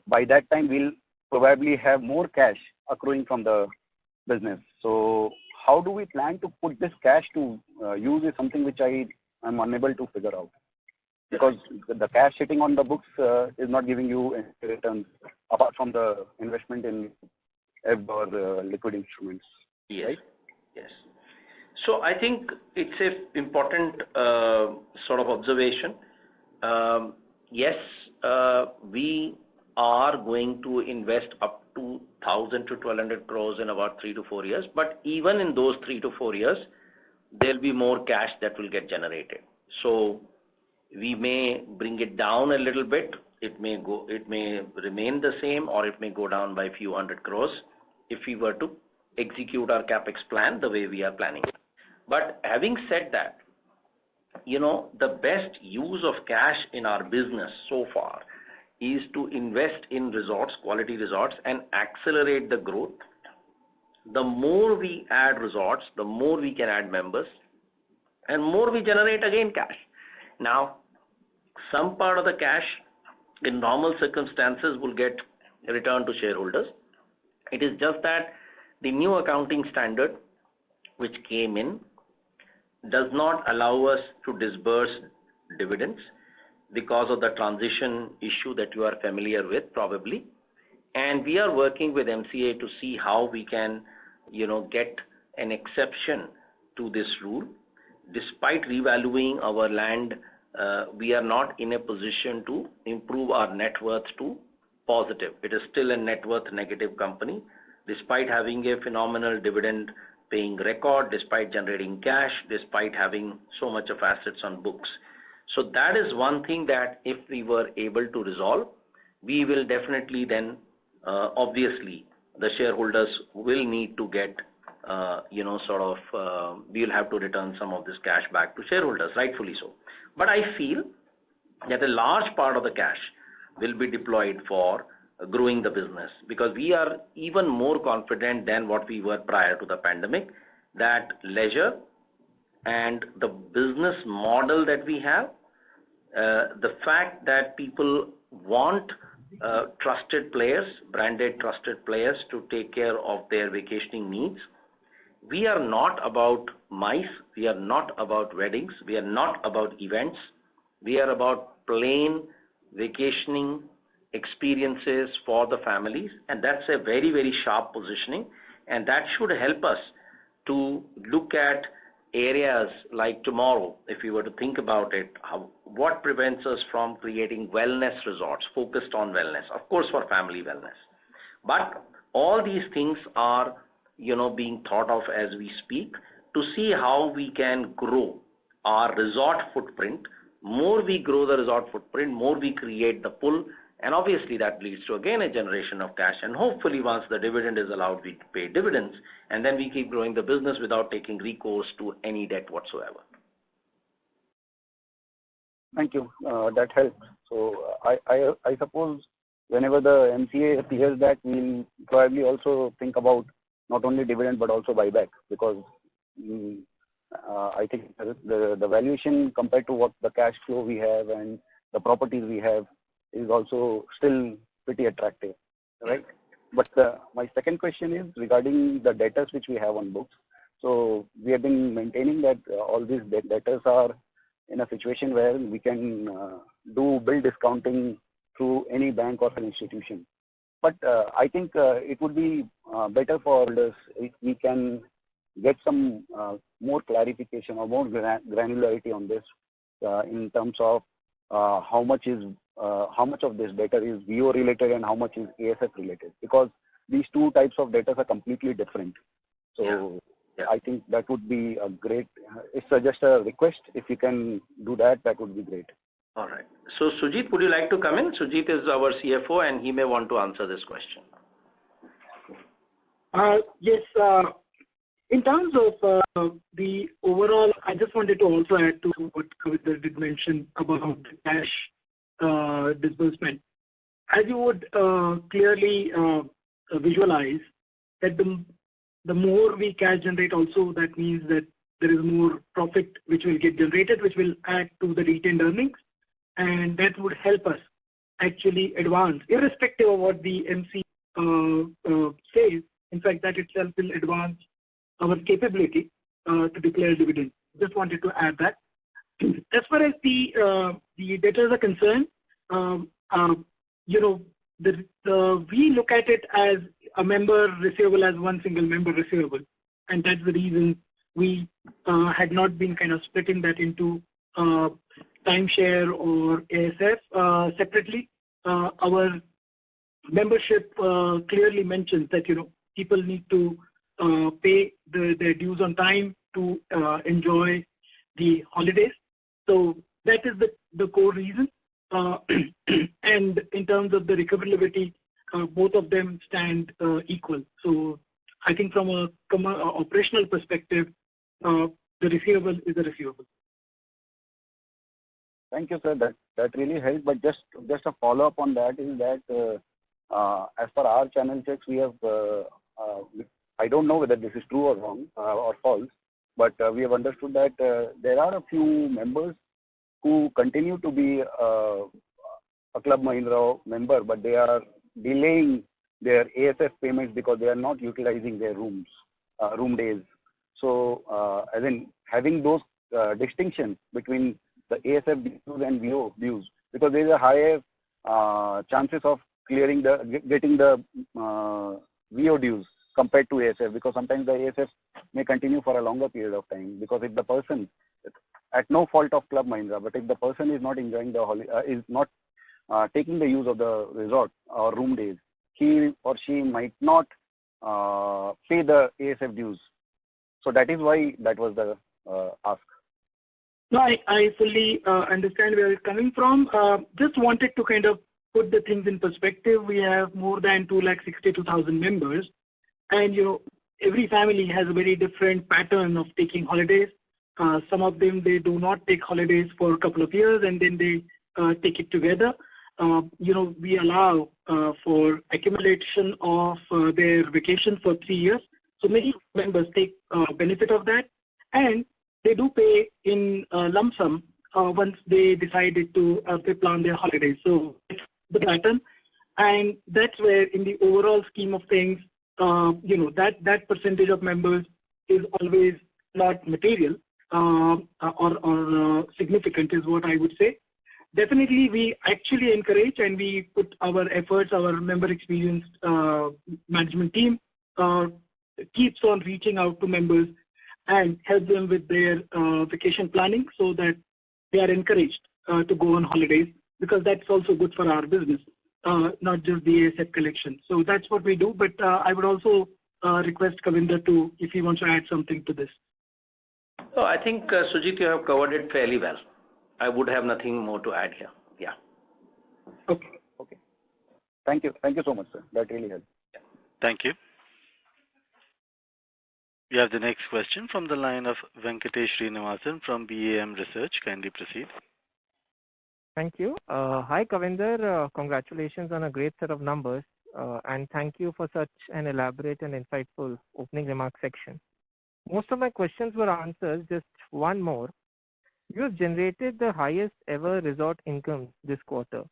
by that time, we'll probably have more cash accruing from the business. So how do we plan to put this cash to use is something which I am unable to figure out, because the cash sitting on the books is not giving you any returns apart from the investment in ebb or liquid instruments.
Yes.
Right?
Yes. So I think it's an important observation. Yes, we are going to invest up to 1,000 to 1,200 crores in about 3 to 4 years. But even in those 3 to 4 years, there'll be more cash that will get generated. So we may bring it down a little bit. It may remain the same, or it may go down by a few hundred crores if we were to execute our capex plan the way we are planning. But having said that, the best use of cash in our business so far is to invest in resorts, quality resorts, and accelerate the growth. The more we add resorts, the more we can add members, and more we generate again cash. Now, some part of the cash in normal circumstances will get returned to shareholders. It is just that the new accounting standard which came in does not allow us to disburse dividends because of the transition issue that you are familiar with probably. And we are working with MCA to see how we can, get an exception to this rule. Despite revaluing our land, we are not in a position to improve our net worth to positive. It is still a net worth negative company, despite having a phenomenal dividend paying record, despite generating cash, despite having so much of assets on books. So that is one thing that if we were able to resolve, we will definitely then, obviously, the shareholders will need to get, we'll have to return some of this cash back to shareholders, rightfully so. But I feel that a large part of the cash will be deployed for growing the business, because we are even more confident than what we were prior to the pandemic that leisure and the business model that we have, the fact that people want trusted players, branded trusted players to take care of their vacationing needs. We are not about MICE, we are not about weddings, we are not about events, we are about plain vacationing experiences for the families, and that's a very, very sharp positioning, and that should help us to look at areas like tomorrow. If we were to think about it, what prevents us from creating wellness resorts focused on wellness, of course for family wellness. But all these things are being thought of as we speak to see how we can grow our resort footprint. More we grow the resort footprint, more we create the pull, and obviously that leads to again a generation of cash, and hopefully once the dividend is allowed, we pay dividends, and then we keep growing the business without taking recourse to any debt whatsoever.
Thank you. That helps. So I suppose whenever the MCA hears that, we'll probably also think about not only dividend but also buyback, because I think the valuation compared to what the cash flow we have and the properties we have is also still pretty attractive, right? But my second question is regarding the debtors which we have on books. So we have been maintaining that all these debtors are in a situation where we can do bill discounting through any bank or an institution. But I think it would be better for us if we can get some more clarification or more granularity on this in terms of how much of this debtor is VO related and how much is ASF related, because these two types of debtors are completely different. So yeah. I think that would be a great, it's just a request. If you can do that, that would be great.
All right. So Sujit, would you like to come in? Sujit is our CFO and he may want to answer this question.
Yes. In terms of the overall, I just wanted to also add to what Kavita did mention about cash disbursement. As you would clearly visualize that the more we cash generate also, that means that there is more profit which will get generated, which will add to the retained earnings, and that would help us actually advance, irrespective of what the MC says. In fact, that itself will advance our capability to declare dividend. Just wanted to add that. As far as the debtors are concerned, we look at it as a member receivable as one single member receivable, and that's the reason we had not been kind of splitting that into timeshare or ASF separately. Our membership clearly mentions that people need to pay their dues on time to enjoy the holidays. So that is the core reason. And in terms of the recoverability, both of them stand equal. So I think from a operational perspective, the receivable is a receivable.
Thank you, sir. That really helps. But just a follow up on that is that as per our channel checks, we have I don't know whether this is true or wrong or false, but we have understood that there are a few members who continue to be a Club Mahindra member, but they are delaying their ASF payments because they are not utilizing their rooms, room days. So, as in having those distinctions between the ASF dues and VO dues, because there is a higher chances of getting the VO dues compared to ASF, because sometimes the ASF may continue for a longer period of time, because if the person, at no fault of Club Mahindra, but if the person is not enjoying the is not taking the use of the resort or room days, he or she might not pay the ASF dues. So that is why that was the ask.
No, I fully understand where it's coming from. Just wanted to kind of put the things in perspective. We have more than 262,000 members, and every family has a very different pattern of taking holidays. Some of them, they do not take holidays for a couple of years and then they take it together. We allow for accumulation of their vacation for 3 years. So many members take benefit of that, and they do pay in lump sum once they decided to they plan their holidays. So it's the pattern, and that's where in the overall scheme of things, that percentage of members is always not material or significant is what I would say. Definitely, we actually encourage and we put our efforts, our member experience management team keeps on reaching out to members and help them with their vacation planning so that they are encouraged to go on holidays, because that's also good for our business, not just the ASF collection. So that's what we do, but I would also request Kavinder to, if he wants to add something to this.
So I think, Sujit, you have covered it fairly well. I would have nothing more to add here. Yeah.
Okay.
Thank you so much, sir. That really helps.
Yeah.
Thank you. We have the next question from the line of Venkatesh Srinivasan from BAM Research. Kindly proceed.
Thank you. Hi, Kavinder. Congratulations on a great set of numbers, and thank you for such an elaborate and insightful opening remarks section. Most of my questions were answered. Just one more. You have generated the highest ever resort income this quarter,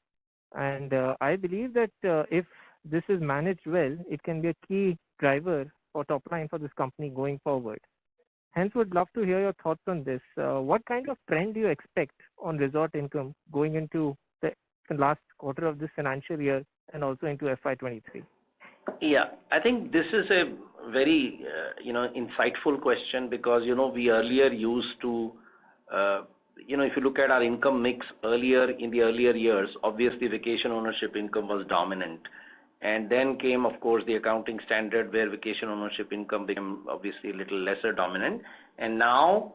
and I believe that if this is managed well, it can be a key driver for top line for this company going forward. Hence, would love to hear your thoughts on this. What kind of trend do you expect on resort income going into the last quarter of this financial year and also into FY23?
Yeah, I think this is a very insightful question, because we earlier used to if you look at our income mix earlier in the earlier years, obviously vacation ownership income was dominant, and then came, of course, the accounting standard where vacation ownership income became obviously a little lesser dominant, and now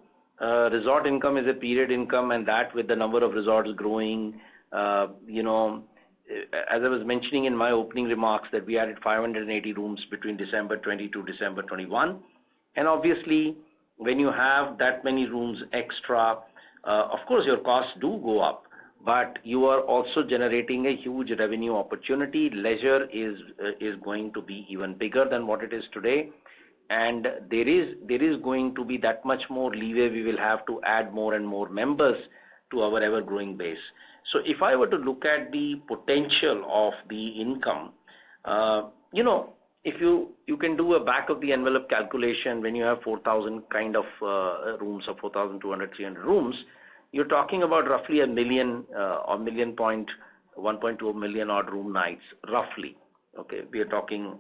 resort income is a period income, and that with the number of resorts growing, as I was mentioning in my opening remarks, that we added 580 rooms between December 20 to December 21. And obviously, when you have that many rooms extra, of course, your costs do go up, but you are also generating a huge revenue opportunity. Leisure is going to be even bigger than what it is today. And there is going to be that much more leeway we will have to add more and more members to our ever-growing base. So if I were to look at the potential of the income, if you can do a back-of-the-envelope calculation when you have 4,000 kind of rooms, or 4,200, 300 rooms, you're talking about roughly a million or 1.2 million odd room nights, roughly. Okay, we are talking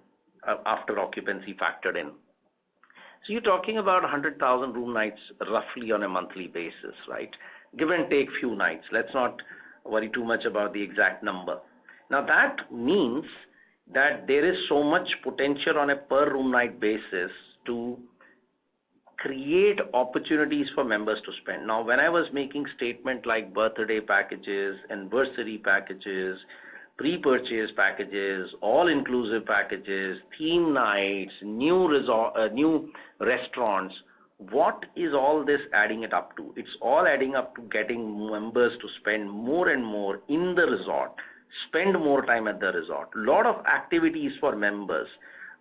after occupancy factored in. So you're talking about 100,000 room nights roughly on a monthly basis, right? Give and take few nights. Let's not worry too much about the exact number. Now that means that there is so much potential on a per room night basis to create opportunities for members to spend. Now, when I was making statement like birthday packages, anniversary packages, pre-purchase packages, all-inclusive packages, theme nights, new restaurants, what is all this adding it up to? It's all adding up to getting members to spend more and more in the resort, spend more time at the resort, lot of activities for members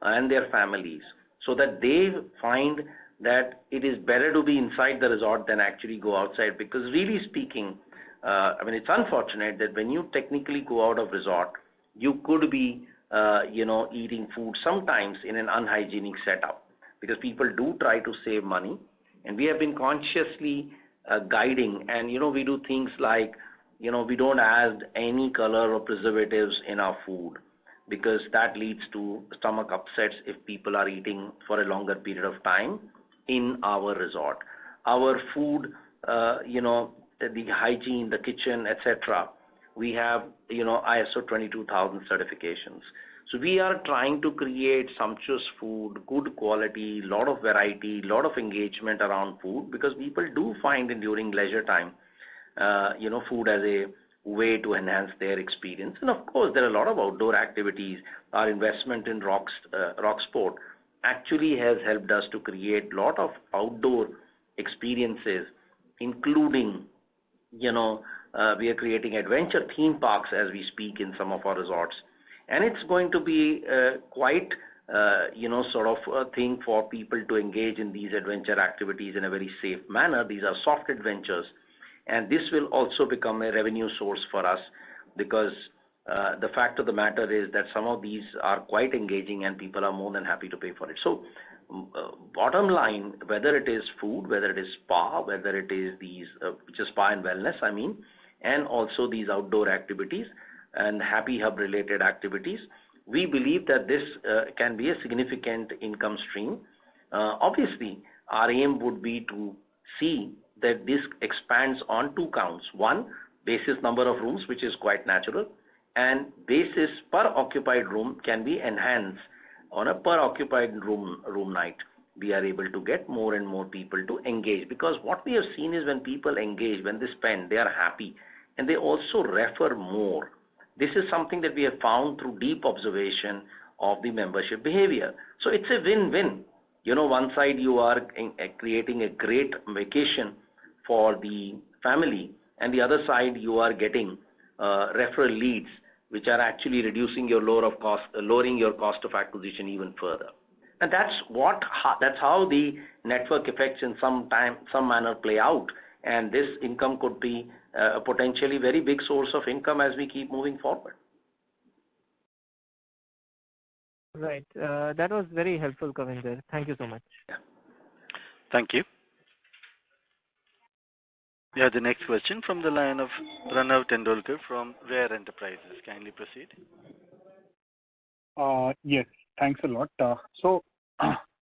and their families, so that they find that it is better to be inside the resort than actually go outside. Because really speaking, it's unfortunate that when you technically go out of resort, you could be eating food sometimes in an unhygienic setup, because people do try to save money, and we have been consciously guiding, and we do things like we don't add any color or preservatives in our food, because that leads to stomach upsets if people are eating for a longer period of time in our resort. Our food, the hygiene, the kitchen, etc. We have ISO 22000 certifications. So we are trying to create sumptuous food, good quality, lot of variety, lot of engagement around food, because people do find during leisure time, food as a way to enhance their experience. And of course, there are a lot of outdoor activities. Our investment in rock sport actually has helped us to create a lot of outdoor experiences, including, we are creating adventure theme parks as we speak in some of our resorts. And it's going to be quite, sort of a thing for people to engage in these adventure activities in a very safe manner. These are soft adventures. And this will also become a revenue source for us, because the fact of the matter is that some of these are quite engaging and people are more than happy to pay for it. So bottom line, whether it is food, whether it is spa, whether it is these, which is spa and wellness, and also these outdoor activities and Happy Hub related activities, we believe that this can be a significant income stream. Obviously, our aim would be to see that this expands on two counts. One, basis number of rooms, which is quite natural, and basis per occupied room can be enhanced on a per occupied room night. We are able to get more and more people to engage, because what we have seen is when people engage, when they spend, they are happy, and they also refer more. This is something that we have found through deep observation of the membership behavior. So it's a win-win. One side you are creating a great vacation for the family, and the other side you are getting referral leads, which are actually reducing your lowering your cost of acquisition even further. And that's how the network effects in some manner play out. And this income could be a potentially very big source of income as we keep moving forward.
Right. That was very helpful, Kavinder. Thank you so much.
Yeah.
Thank you. We have the next question from the line of Pranav Tendolkar from Rare Enterprises. Kindly proceed.
Yes, thanks a lot. So,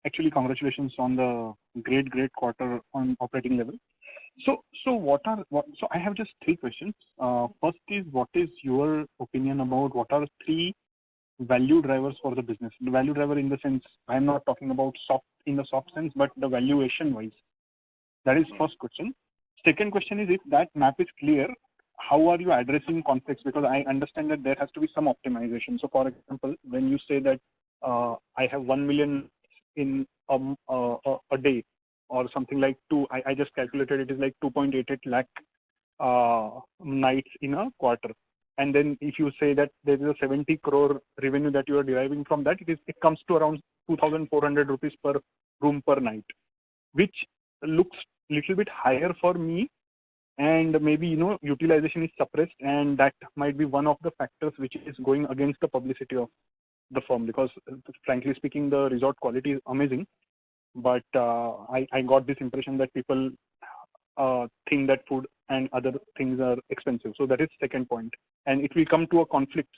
actually, congratulations on the great quarter on operating level. So I have just three questions. First is, what is your opinion about what are three value drivers for the business? The value driver in the sense, I am not talking about in the soft sense, but the valuation wise. That is first question. Second question is, if that map is clear, how are you addressing conflicts? Because I understand that there has to be some optimization. So, for example, when you say that I have 1 million in a day or something like I just calculated it is like 2.88 lakh nights in a quarter. And then if you say that there is a 70 crore revenue that you are deriving from that, it comes to around 2,400 rupees per room per night, which looks little bit higher for me, and maybe utilization is suppressed, and that might be one of the factors which is going against the publicity of the firm, because frankly speaking the resort quality is amazing, but I got this impression that people think that food and other things are expensive. So that is second point, and it will come to a conflict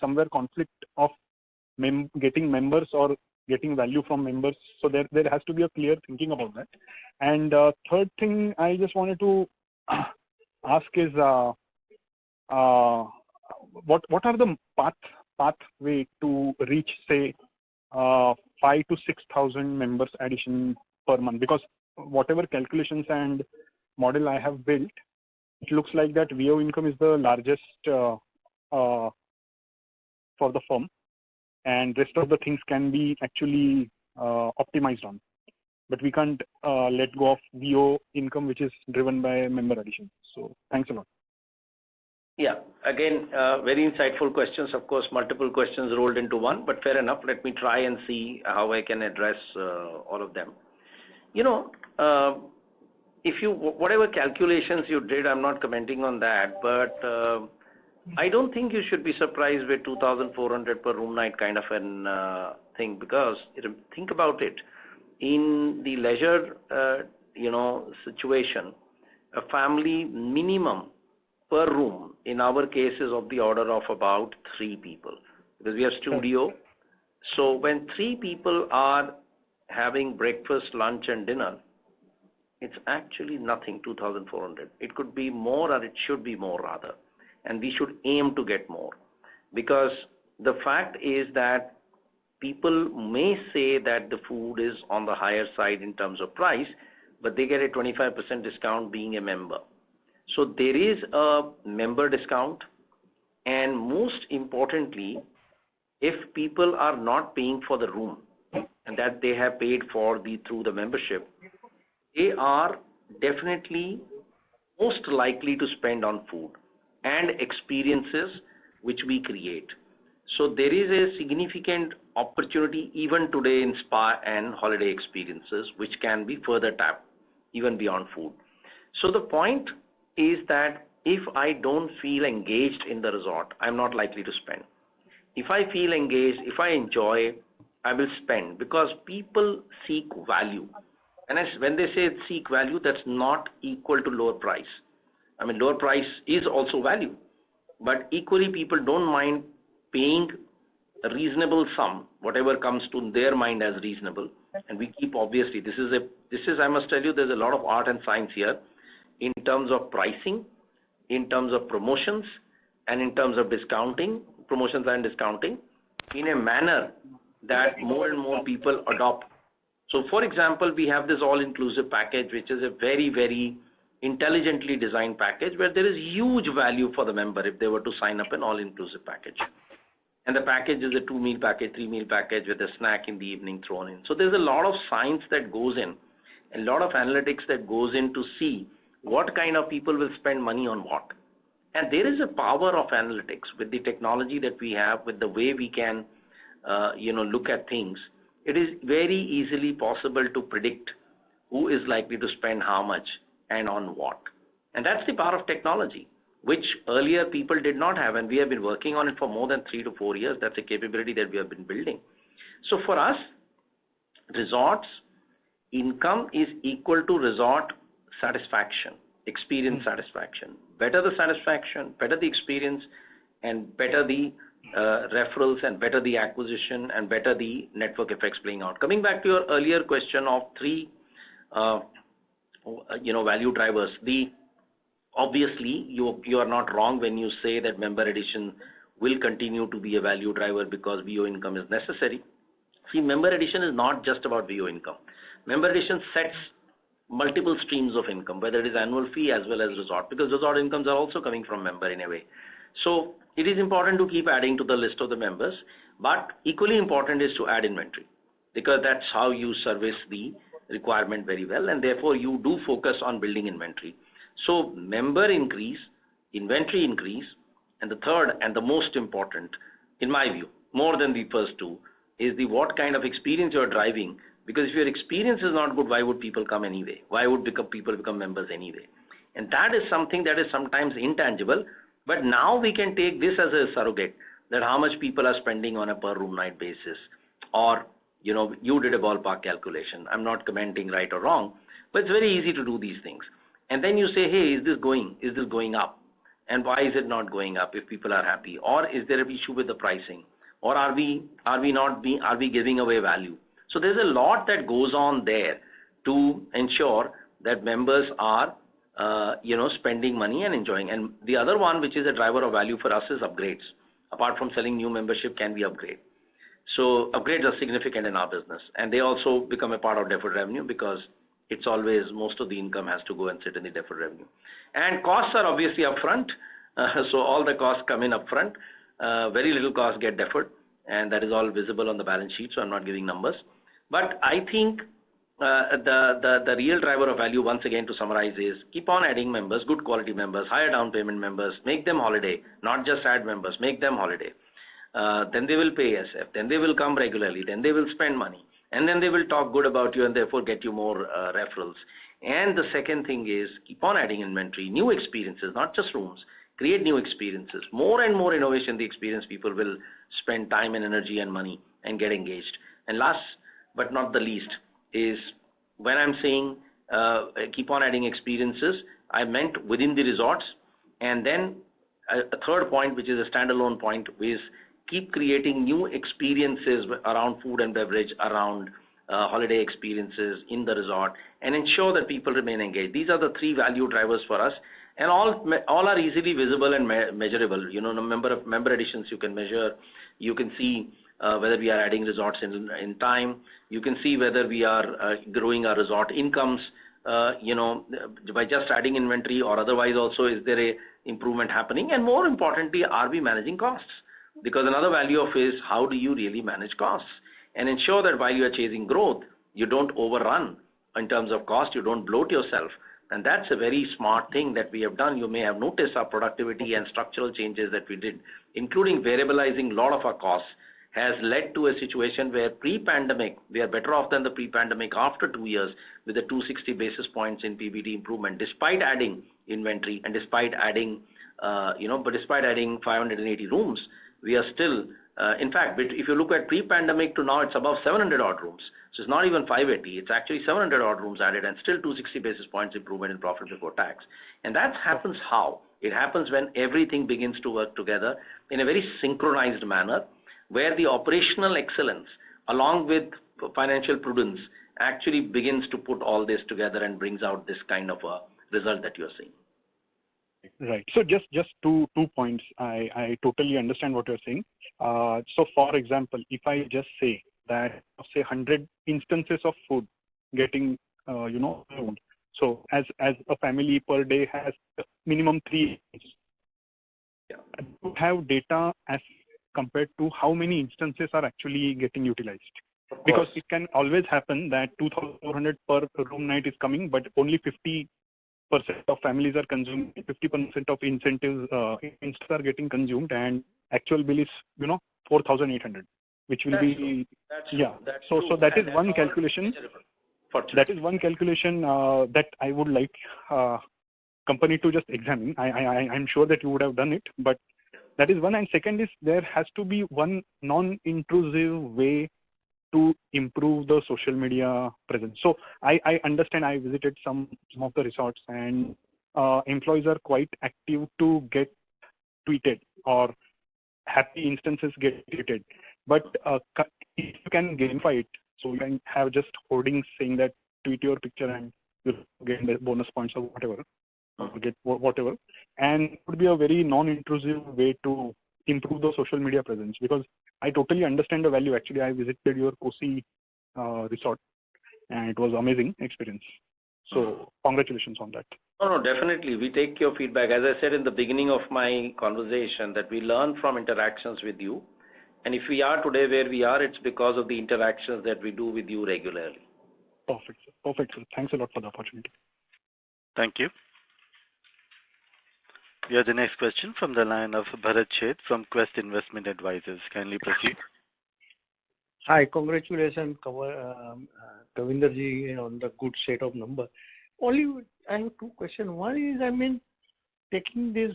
of getting members or getting value from members. So there has to be a clear thinking about that. And third thing I just wanted to ask is what are the pathway to reach, say, 5,000 to 6,000 members addition per month? Because whatever calculations and model I have built, it looks like that VO income is the largest for the firm, and rest of the things can be actually optimized on. But we can't let go of VO income, which is driven by member addition. So thanks a lot.
Yeah, again, very insightful questions. Of course, multiple questions rolled into one, but fair enough. Let me try and see how I can address all of them. Whatever calculations you did, I'm not commenting on that, but I don't think you should be surprised with 2,400 per room night kind of an thing, because think about it. In the leisure, situation, a family minimum per room in our case is of the order of about 3 people, because we have studio. So when 3 people are having breakfast, lunch and dinner, it's actually nothing, 2,400. It could be more, or it should be more rather. And we should aim to get more, because the fact is that people may say that the food is on the higher side in terms of price, but they get a 25% discount being a member. So there is a member discount, and most importantly, if people are not paying for the room and that they have paid for through the membership, they are definitely most likely to spend on food and experiences which we create. So there is a significant opportunity even today in spa and holiday experiences, which can be further tapped even beyond food. So the point is that if I don't feel engaged in the resort, I'm not likely to spend. If I feel engaged, if I enjoy, I will spend, because people seek value. And when they say seek value, that's not equal to lower price. I mean, lower price is also value, but equally people don't mind paying a reasonable sum, whatever comes to their mind as reasonable. And we keep, obviously, this is I must tell you, there's a lot of art and science here in terms of pricing, in terms of promotions, and in terms of discounting, promotions and discounting, in a manner that more and more people adopt. So for example, we have this all-inclusive package, which is a very, very intelligently designed package where there is huge value for the member if they were to sign up an all-inclusive package. And the package is a 2-meal package, 3-meal package with a snack in the evening thrown in. So there's a lot of science that goes in, a lot of analytics that goes in to see what kind of people will spend money on what. And there is a power of analytics with the technology that we have, with the way we can, look at things. It is very easily possible to predict who is likely to spend how much and on what. And that's the power of technology, which earlier people did not have, and we have been working on it for more than 3 to 4 years. That's a capability that we have been building. So for us, resorts income is equal to resort satisfaction, experience satisfaction. Better the satisfaction, better the experience, and better the referrals, and better the acquisition, and better the network effects playing out. Coming back to your earlier question of 3 value drivers, obviously you are not wrong when you say that member addition will continue to be a value driver because VO income is necessary. See, member addition is not just about VO income. Member addition sets multiple streams of income, whether it is annual fee as well as resort, because resort incomes are also coming from member in a way. So it is important to keep adding to the list of the members, but equally important is to add inventory, because that's how you service the requirement very well, and therefore you do focus on building inventory. So member increase, inventory increase, and the third and the most important, in my view, more than the first 2, is the what kind of experience you are driving. Because if your experience is not good, why would people come anyway? Why would people become members anyway? And that is something that is sometimes intangible, but now we can take this as a surrogate, that how much people are spending on a per room night basis. Or, you did a ballpark calculation. I'm not commenting right or wrong, but it's very easy to do these things. And then you say, hey, is this going up? And why is it not going up if people are happy? Or is there an issue with the pricing? Or are we giving away value? So there's a lot that goes on there to ensure that members are, spending money and enjoying. And the other one, which is a driver of value for us, is upgrades. Apart from selling new membership, can we upgrade? So upgrades are significant in our business, and they also become a part of deferred revenue, because it's always, most of the income has to go and sit in the deferred revenue. And costs are obviously upfront, so all the costs come in upfront. Very little costs get deferred, and that is all visible on the balance sheet, so I'm not giving numbers. But I think the real driver of value, once again to summarize, is keep on adding members, good quality members, higher down payment members, make them holiday, not just add members, make them holiday. Then they will pay SF, then they will come regularly, then they will spend money, and then they will talk good about you and therefore get you more referrals. And the second thing is keep on adding inventory, new experiences, not just rooms, create new experiences. More and more innovation, the experience people will spend time and energy and money and get engaged. And last but not the least is when I'm saying keep on adding experiences, I meant within the resorts. And then a third point, which is a standalone point, is keep creating new experiences around food and beverage, around holiday experiences in the resort, and ensure that people remain engaged. These are the three value drivers for us, and all are easily visible and measurable. The number of member additions you can measure. You can see whether we are adding resorts in time. You can see whether we are growing our resort incomes, by just adding inventory, or otherwise also is there a improvement happening. And more importantly, are we managing costs? Because another value of is how do you really manage costs and ensure that while you are chasing growth, you don't overrun in terms of cost, you don't bloat yourself. And that's a very smart thing that we have done. You may have noticed our productivity and structural changes that we did, including variabilizing a lot of our costs, has led to a situation where pre-pandemic, we are better off than the pre-pandemic after 2 years with a 260 basis points in PBT improvement, despite adding inventory and despite adding, despite adding 580 rooms, we are still, in fact, if you look at pre-pandemic to now, it's above 700 odd rooms. So it's not even 580, it's actually 700 odd rooms added and still 260 basis points improvement in profit before tax. And that happens how? It happens when everything begins to work together in a very synchronized manner, where the operational excellence along with financial prudence actually begins to put all this together and brings out this kind of a result that you're seeing.
Right. So just two points. I totally understand what you're saying. So for example, if I just say that 100 instances of food getting food. So as a family per day has minimum 3, to have data as compared to how many instances are actually getting utilized. Because it can always happen that 2,400 per room night is coming, but only 50% of families are consuming, 50% of incentives are getting consumed, and actual bill is 4,800, which will be So that is one calculation. That is one calculation that I would like company to just examine. I'm sure that you would have done it, but that is one. And second is there has to be one non-intrusive way to improve the social media presence. So I understand. I visited some of the resorts, and employees are quite active to get tweeted, or happy instances get tweeted. But if you can gamify it, so you can have just hoardings saying that tweet your picture and you'll get the bonus points or whatever. Get whatever, and it would be a very non-intrusive way to improve the social media presence, because I totally understand the value. Actually, I visited your Kosi resort, and it was amazing experience. So congratulations on that.
No, definitely. We take your feedback. As I said in the beginning of my conversation, that we learn from interactions with you. And if we are today where we are, it's because of the interactions that we do with you regularly.
Perfect, sir. Perfect, sir. Thanks a lot for the opportunity.
Thank you. We have the next question from the line of Bharat Sheth from Quest Investment Advisors. Kindly proceed.
Hi, congratulations, Kavinder ji, on the good set of numbers. Only I have two questions. One is, taking this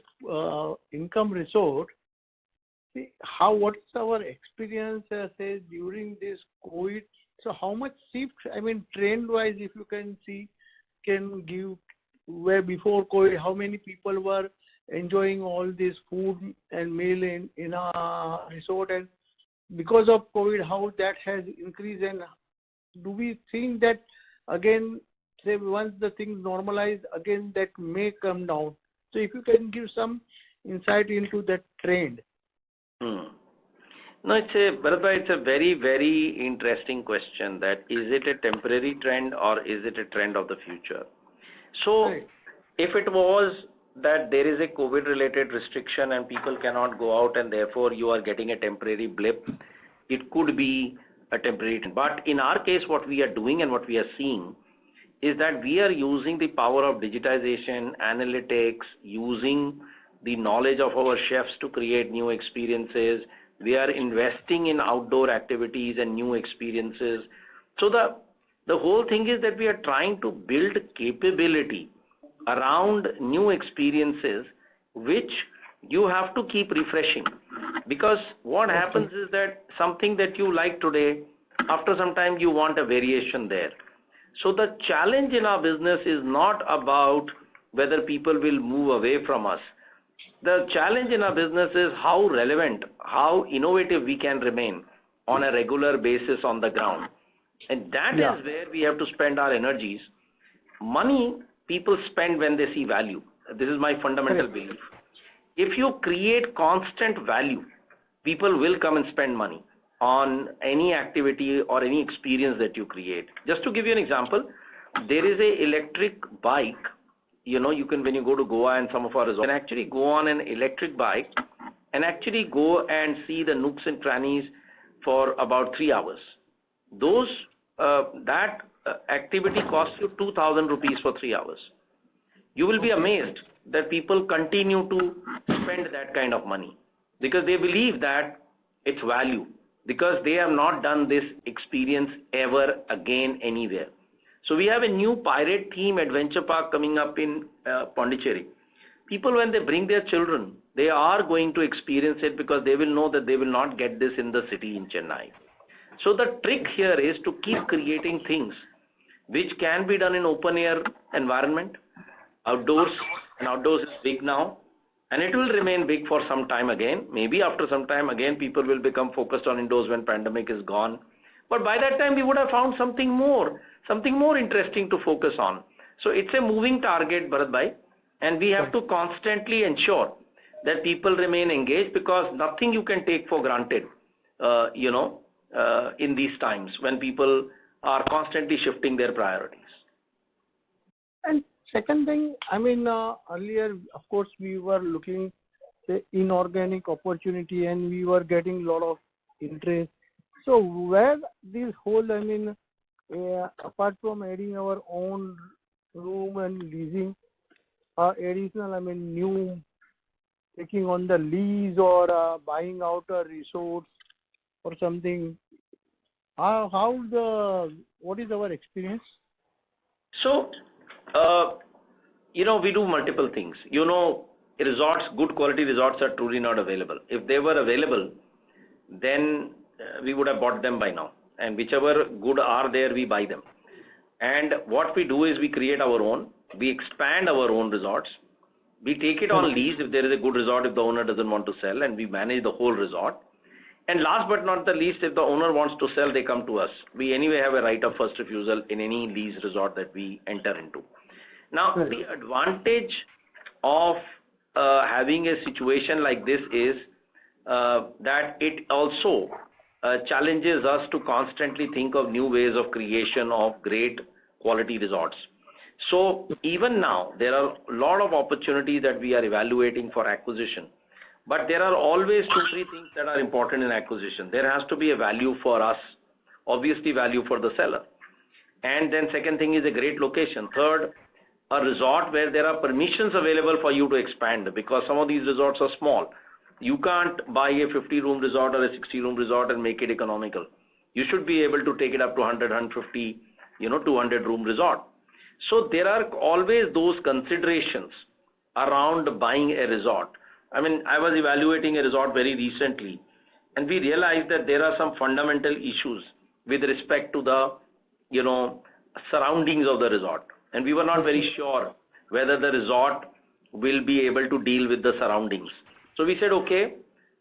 income resort, what is our experience say during this COVID? So how much shift, trend-wise, if you can see, can give where before COVID, how many people were enjoying all this food and meal in a resort, and because of COVID, how that has increased, and do we think that again, say once the things normalize, again that may come down? So if you can give some insight into that trend.
No, it's a very, very interesting question. That is it a temporary trend or is it a trend of the future? So right. If it was that there is a COVID-related restriction and people cannot go out and therefore you are getting a temporary blip, it could be a temporary trend. But in our case, what we are doing and what we are seeing is that we are using the power of digitization, analytics, using the knowledge of our chefs to create new experiences. We are investing in outdoor activities and new experiences. So the whole thing is that we are trying to build capability around new experiences which you have to keep refreshing, because what happens is that something that you like today, after some time you want a variation there. So the challenge in our business is not about whether people will move away from us. The challenge in our business is how relevant, how innovative we can remain on a regular basis on the ground. And that is where we have to spend our energies. Money, people spend when they see value. This is my fundamental belief. If you create constant value, people will come and spend money on any activity or any experience that you create. Just to give you an example, there is a electric bike. You know, you can, when you go to Goa and some of our resorts, you can actually go on an electric bike and actually go and see the nooks and crannies for about 3 hours. That activity costs you 2,000 rupees for 3 hours. You will be amazed that people continue to spend that kind of money because they believe that it's value, because they have not done this experience ever again anywhere. So we have a new pirate theme adventure park coming up in Pondicherry. People, when they bring their children, they are going to experience it because they will know that they will not get this in the city in Chennai. So the trick here is to keep creating things which can be done in open air environment, outdoors, and outdoors is big now, and it will remain big for some time again. Maybe after some time again people will become focused on indoors when pandemic is gone. But by that time we would have found something more interesting to focus on. So it's a moving target, Bharat Bhai, and we have to constantly ensure that people remain engaged, because nothing you can take for granted, in these times when people are constantly shifting their priorities.
And second thing, I mean, earlier, of course, we were looking the inorganic opportunity and we were getting a lot of interest. So where this whole, I mean, apart from adding our own room and leasing, additional, I mean, new taking on the lease or buying out a resort or something, what is our experience?
So, we do multiple things. Resorts, good quality resorts are truly not available. If they were available, then we would have bought them by now. And whichever good are there, we buy them. And what we do is we create our own. We expand our own resorts. We take it on lease if there is a good resort, if the owner doesn't want to sell, and we manage the whole resort. And last but not the least, if the owner wants to sell, they come to us. We anyway have a right of first refusal in any lease resort that we enter into. Now, the advantage of having a situation like this is that it also challenges us to constantly think of new ways of creation of great quality resorts. So even now, there are a lot of opportunities that we are evaluating for acquisition. But there are always 2-3 things that are important in acquisition. There has to be a value for us, obviously value for the seller. And then second thing is a great location. Third, a resort where there are permissions available for you to expand, because some of these resorts are small. You can't buy a 50-room resort or a 60-room resort and make it economical. You should be able to take it up to 100, 150, 200-room resort. So there are always those considerations around buying a resort. I mean, I was evaluating a resort very recently, and we realized that there are some fundamental issues with respect to the, surroundings of the resort. And we were not very sure whether the resort will be able to deal with the surroundings. So we said, okay,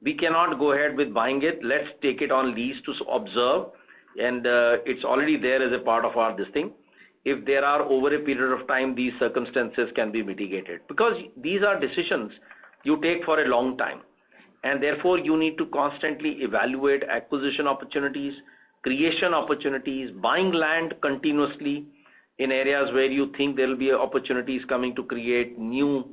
we cannot go ahead with buying it. Let's take it on lease to observe. And it's already there as a part of our this thing. If there are over a period of time, these circumstances can be mitigated. Because these are decisions you take for a long time. And therefore, you need to constantly evaluate acquisition opportunities, creation opportunities, buying land continuously in areas where you think there will be opportunities coming to create new,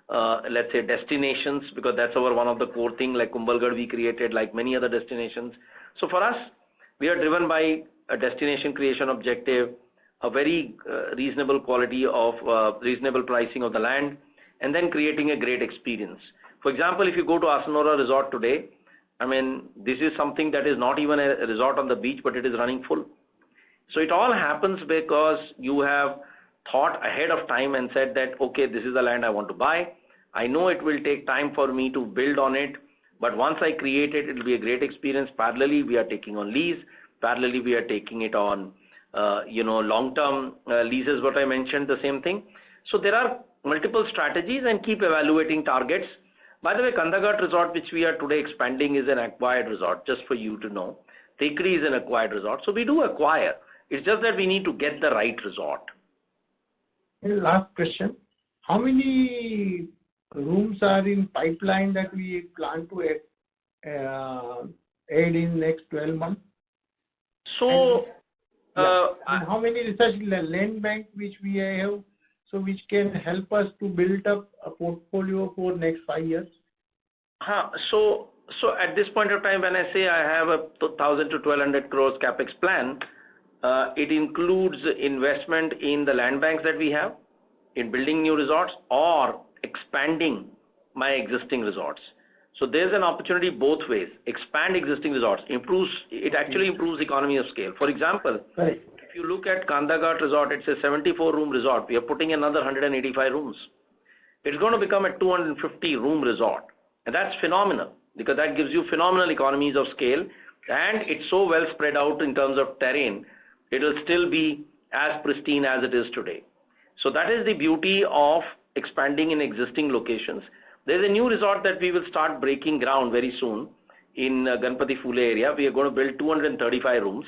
let's say, destinations, because that's one of the core things, like Kumbhalgarh we created, like many other destinations. So for us, we are driven by a destination creation objective, a very reasonable quality of reasonable pricing of the land, and then creating a great experience. For example, if you go to Asanora Resort today, I mean, this is something that is not even a resort on the beach, but it is running full. So it all happens because you have thought ahead of time and said that, okay, this is the land I want to buy. I know it will take time for me to build on it, but once I create it, it will be a great experience. Parallelly, we are taking on lease. Parallelly, we are taking it on, long-term leases, what I mentioned, the same thing. So there are multiple strategies and keep evaluating targets. By the way, Kandaghat Resort, which we are today expanding, is an acquired resort, just for you to know. Tekri is an acquired resort. So we do acquire. It's just that we need to get the right resort.
And last question. How many rooms are in pipeline that we plan to add in next 12 months?
So,
and how many research land bank which we have, so which can help us to build up a portfolio for next 5 years?
So at this point of time, when I say I have a 1,000 to 1,200 crores capex plan, it includes investment in the land banks that we have, in building new resorts or expanding my existing resorts. So there's an opportunity both ways. Expand existing resorts, it actually improves economy of scale. For example, if you look at Kandaghat Resort, it's a 74-room resort. We are putting another 185 rooms. It's going to become a 250-room resort. And that's phenomenal because that gives you phenomenal economies of scale, and it's so well spread out in terms of terrain, it will still be as pristine as it is today. So that is the beauty of expanding in existing locations. There's a new resort that we will start breaking ground very soon in Ganpati Phule area. We are going to build 235 rooms.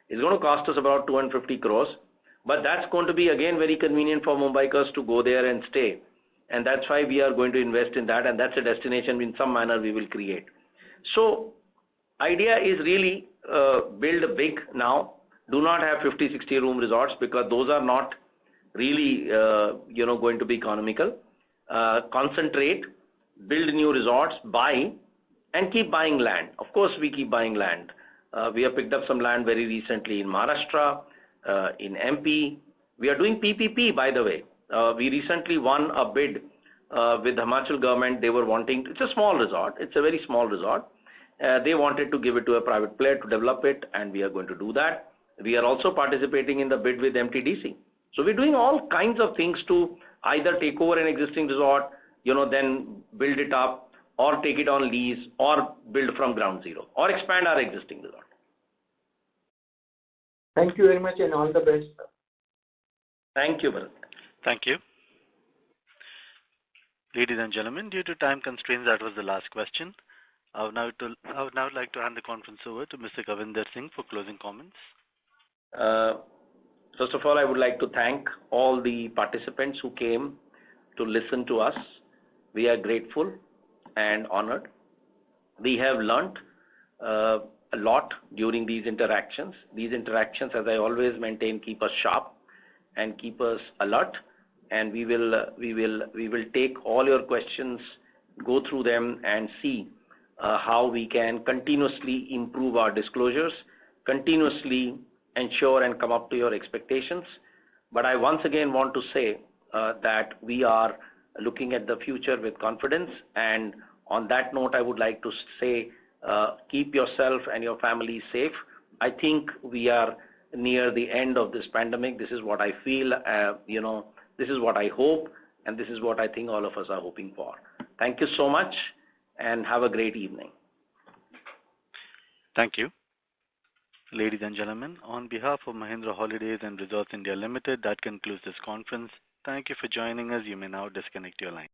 It's going to cost us about 250 crores, but that's going to be again very convenient for Mumbaikars to go there and stay. And that's why we are going to invest in that, and that's a destination in some manner we will create. So idea is really build big now. Do not have 50, 60 room resorts because those are not really going to be economical. Concentrate, build new resorts, buy, and keep buying land. Of course, we keep buying land. We have picked up some land very recently in Maharashtra, in MP. We are doing PPP, by the way. We recently won a bid with the Himachal government. They were wanting, it's a small resort, it's a very small resort. They wanted to give it to a private player to develop it, and we are going to do that. We are also participating in the bid with MTDC. So we're doing all kinds of things to either take over an existing resort, then build it up, or take it on lease, or build from ground zero, or expand our existing resort.
Thank you very much and all the best.
Thank you, Bharat.
Thank you. Ladies and gentlemen, due to time constraints, that was the last question. I would now like to hand the conference over to Mr. Kavinder Singh for closing comments.
First of all, I would like to thank all the participants who came to listen to us. We are grateful and honored. We have learnt a lot during these interactions. These interactions, as I always maintain, keep us sharp and keep us alert. And we will take all your questions, go through them, and see how we can continuously improve our disclosures, continuously ensure and come up to your expectations. But I once again want to say that we are looking at the future with confidence. And on that note, I would like to say, keep yourself and your family safe. I think we are near the end of this pandemic. This is what I feel, this is what I hope, and this is what I think all of us are hoping for. Thank you so much, and have a great evening.
Thank you. Ladies and gentlemen, on behalf of Mahindra Holidays and Resorts India Limited, that concludes this conference. Thank you for joining us. You may now disconnect your line.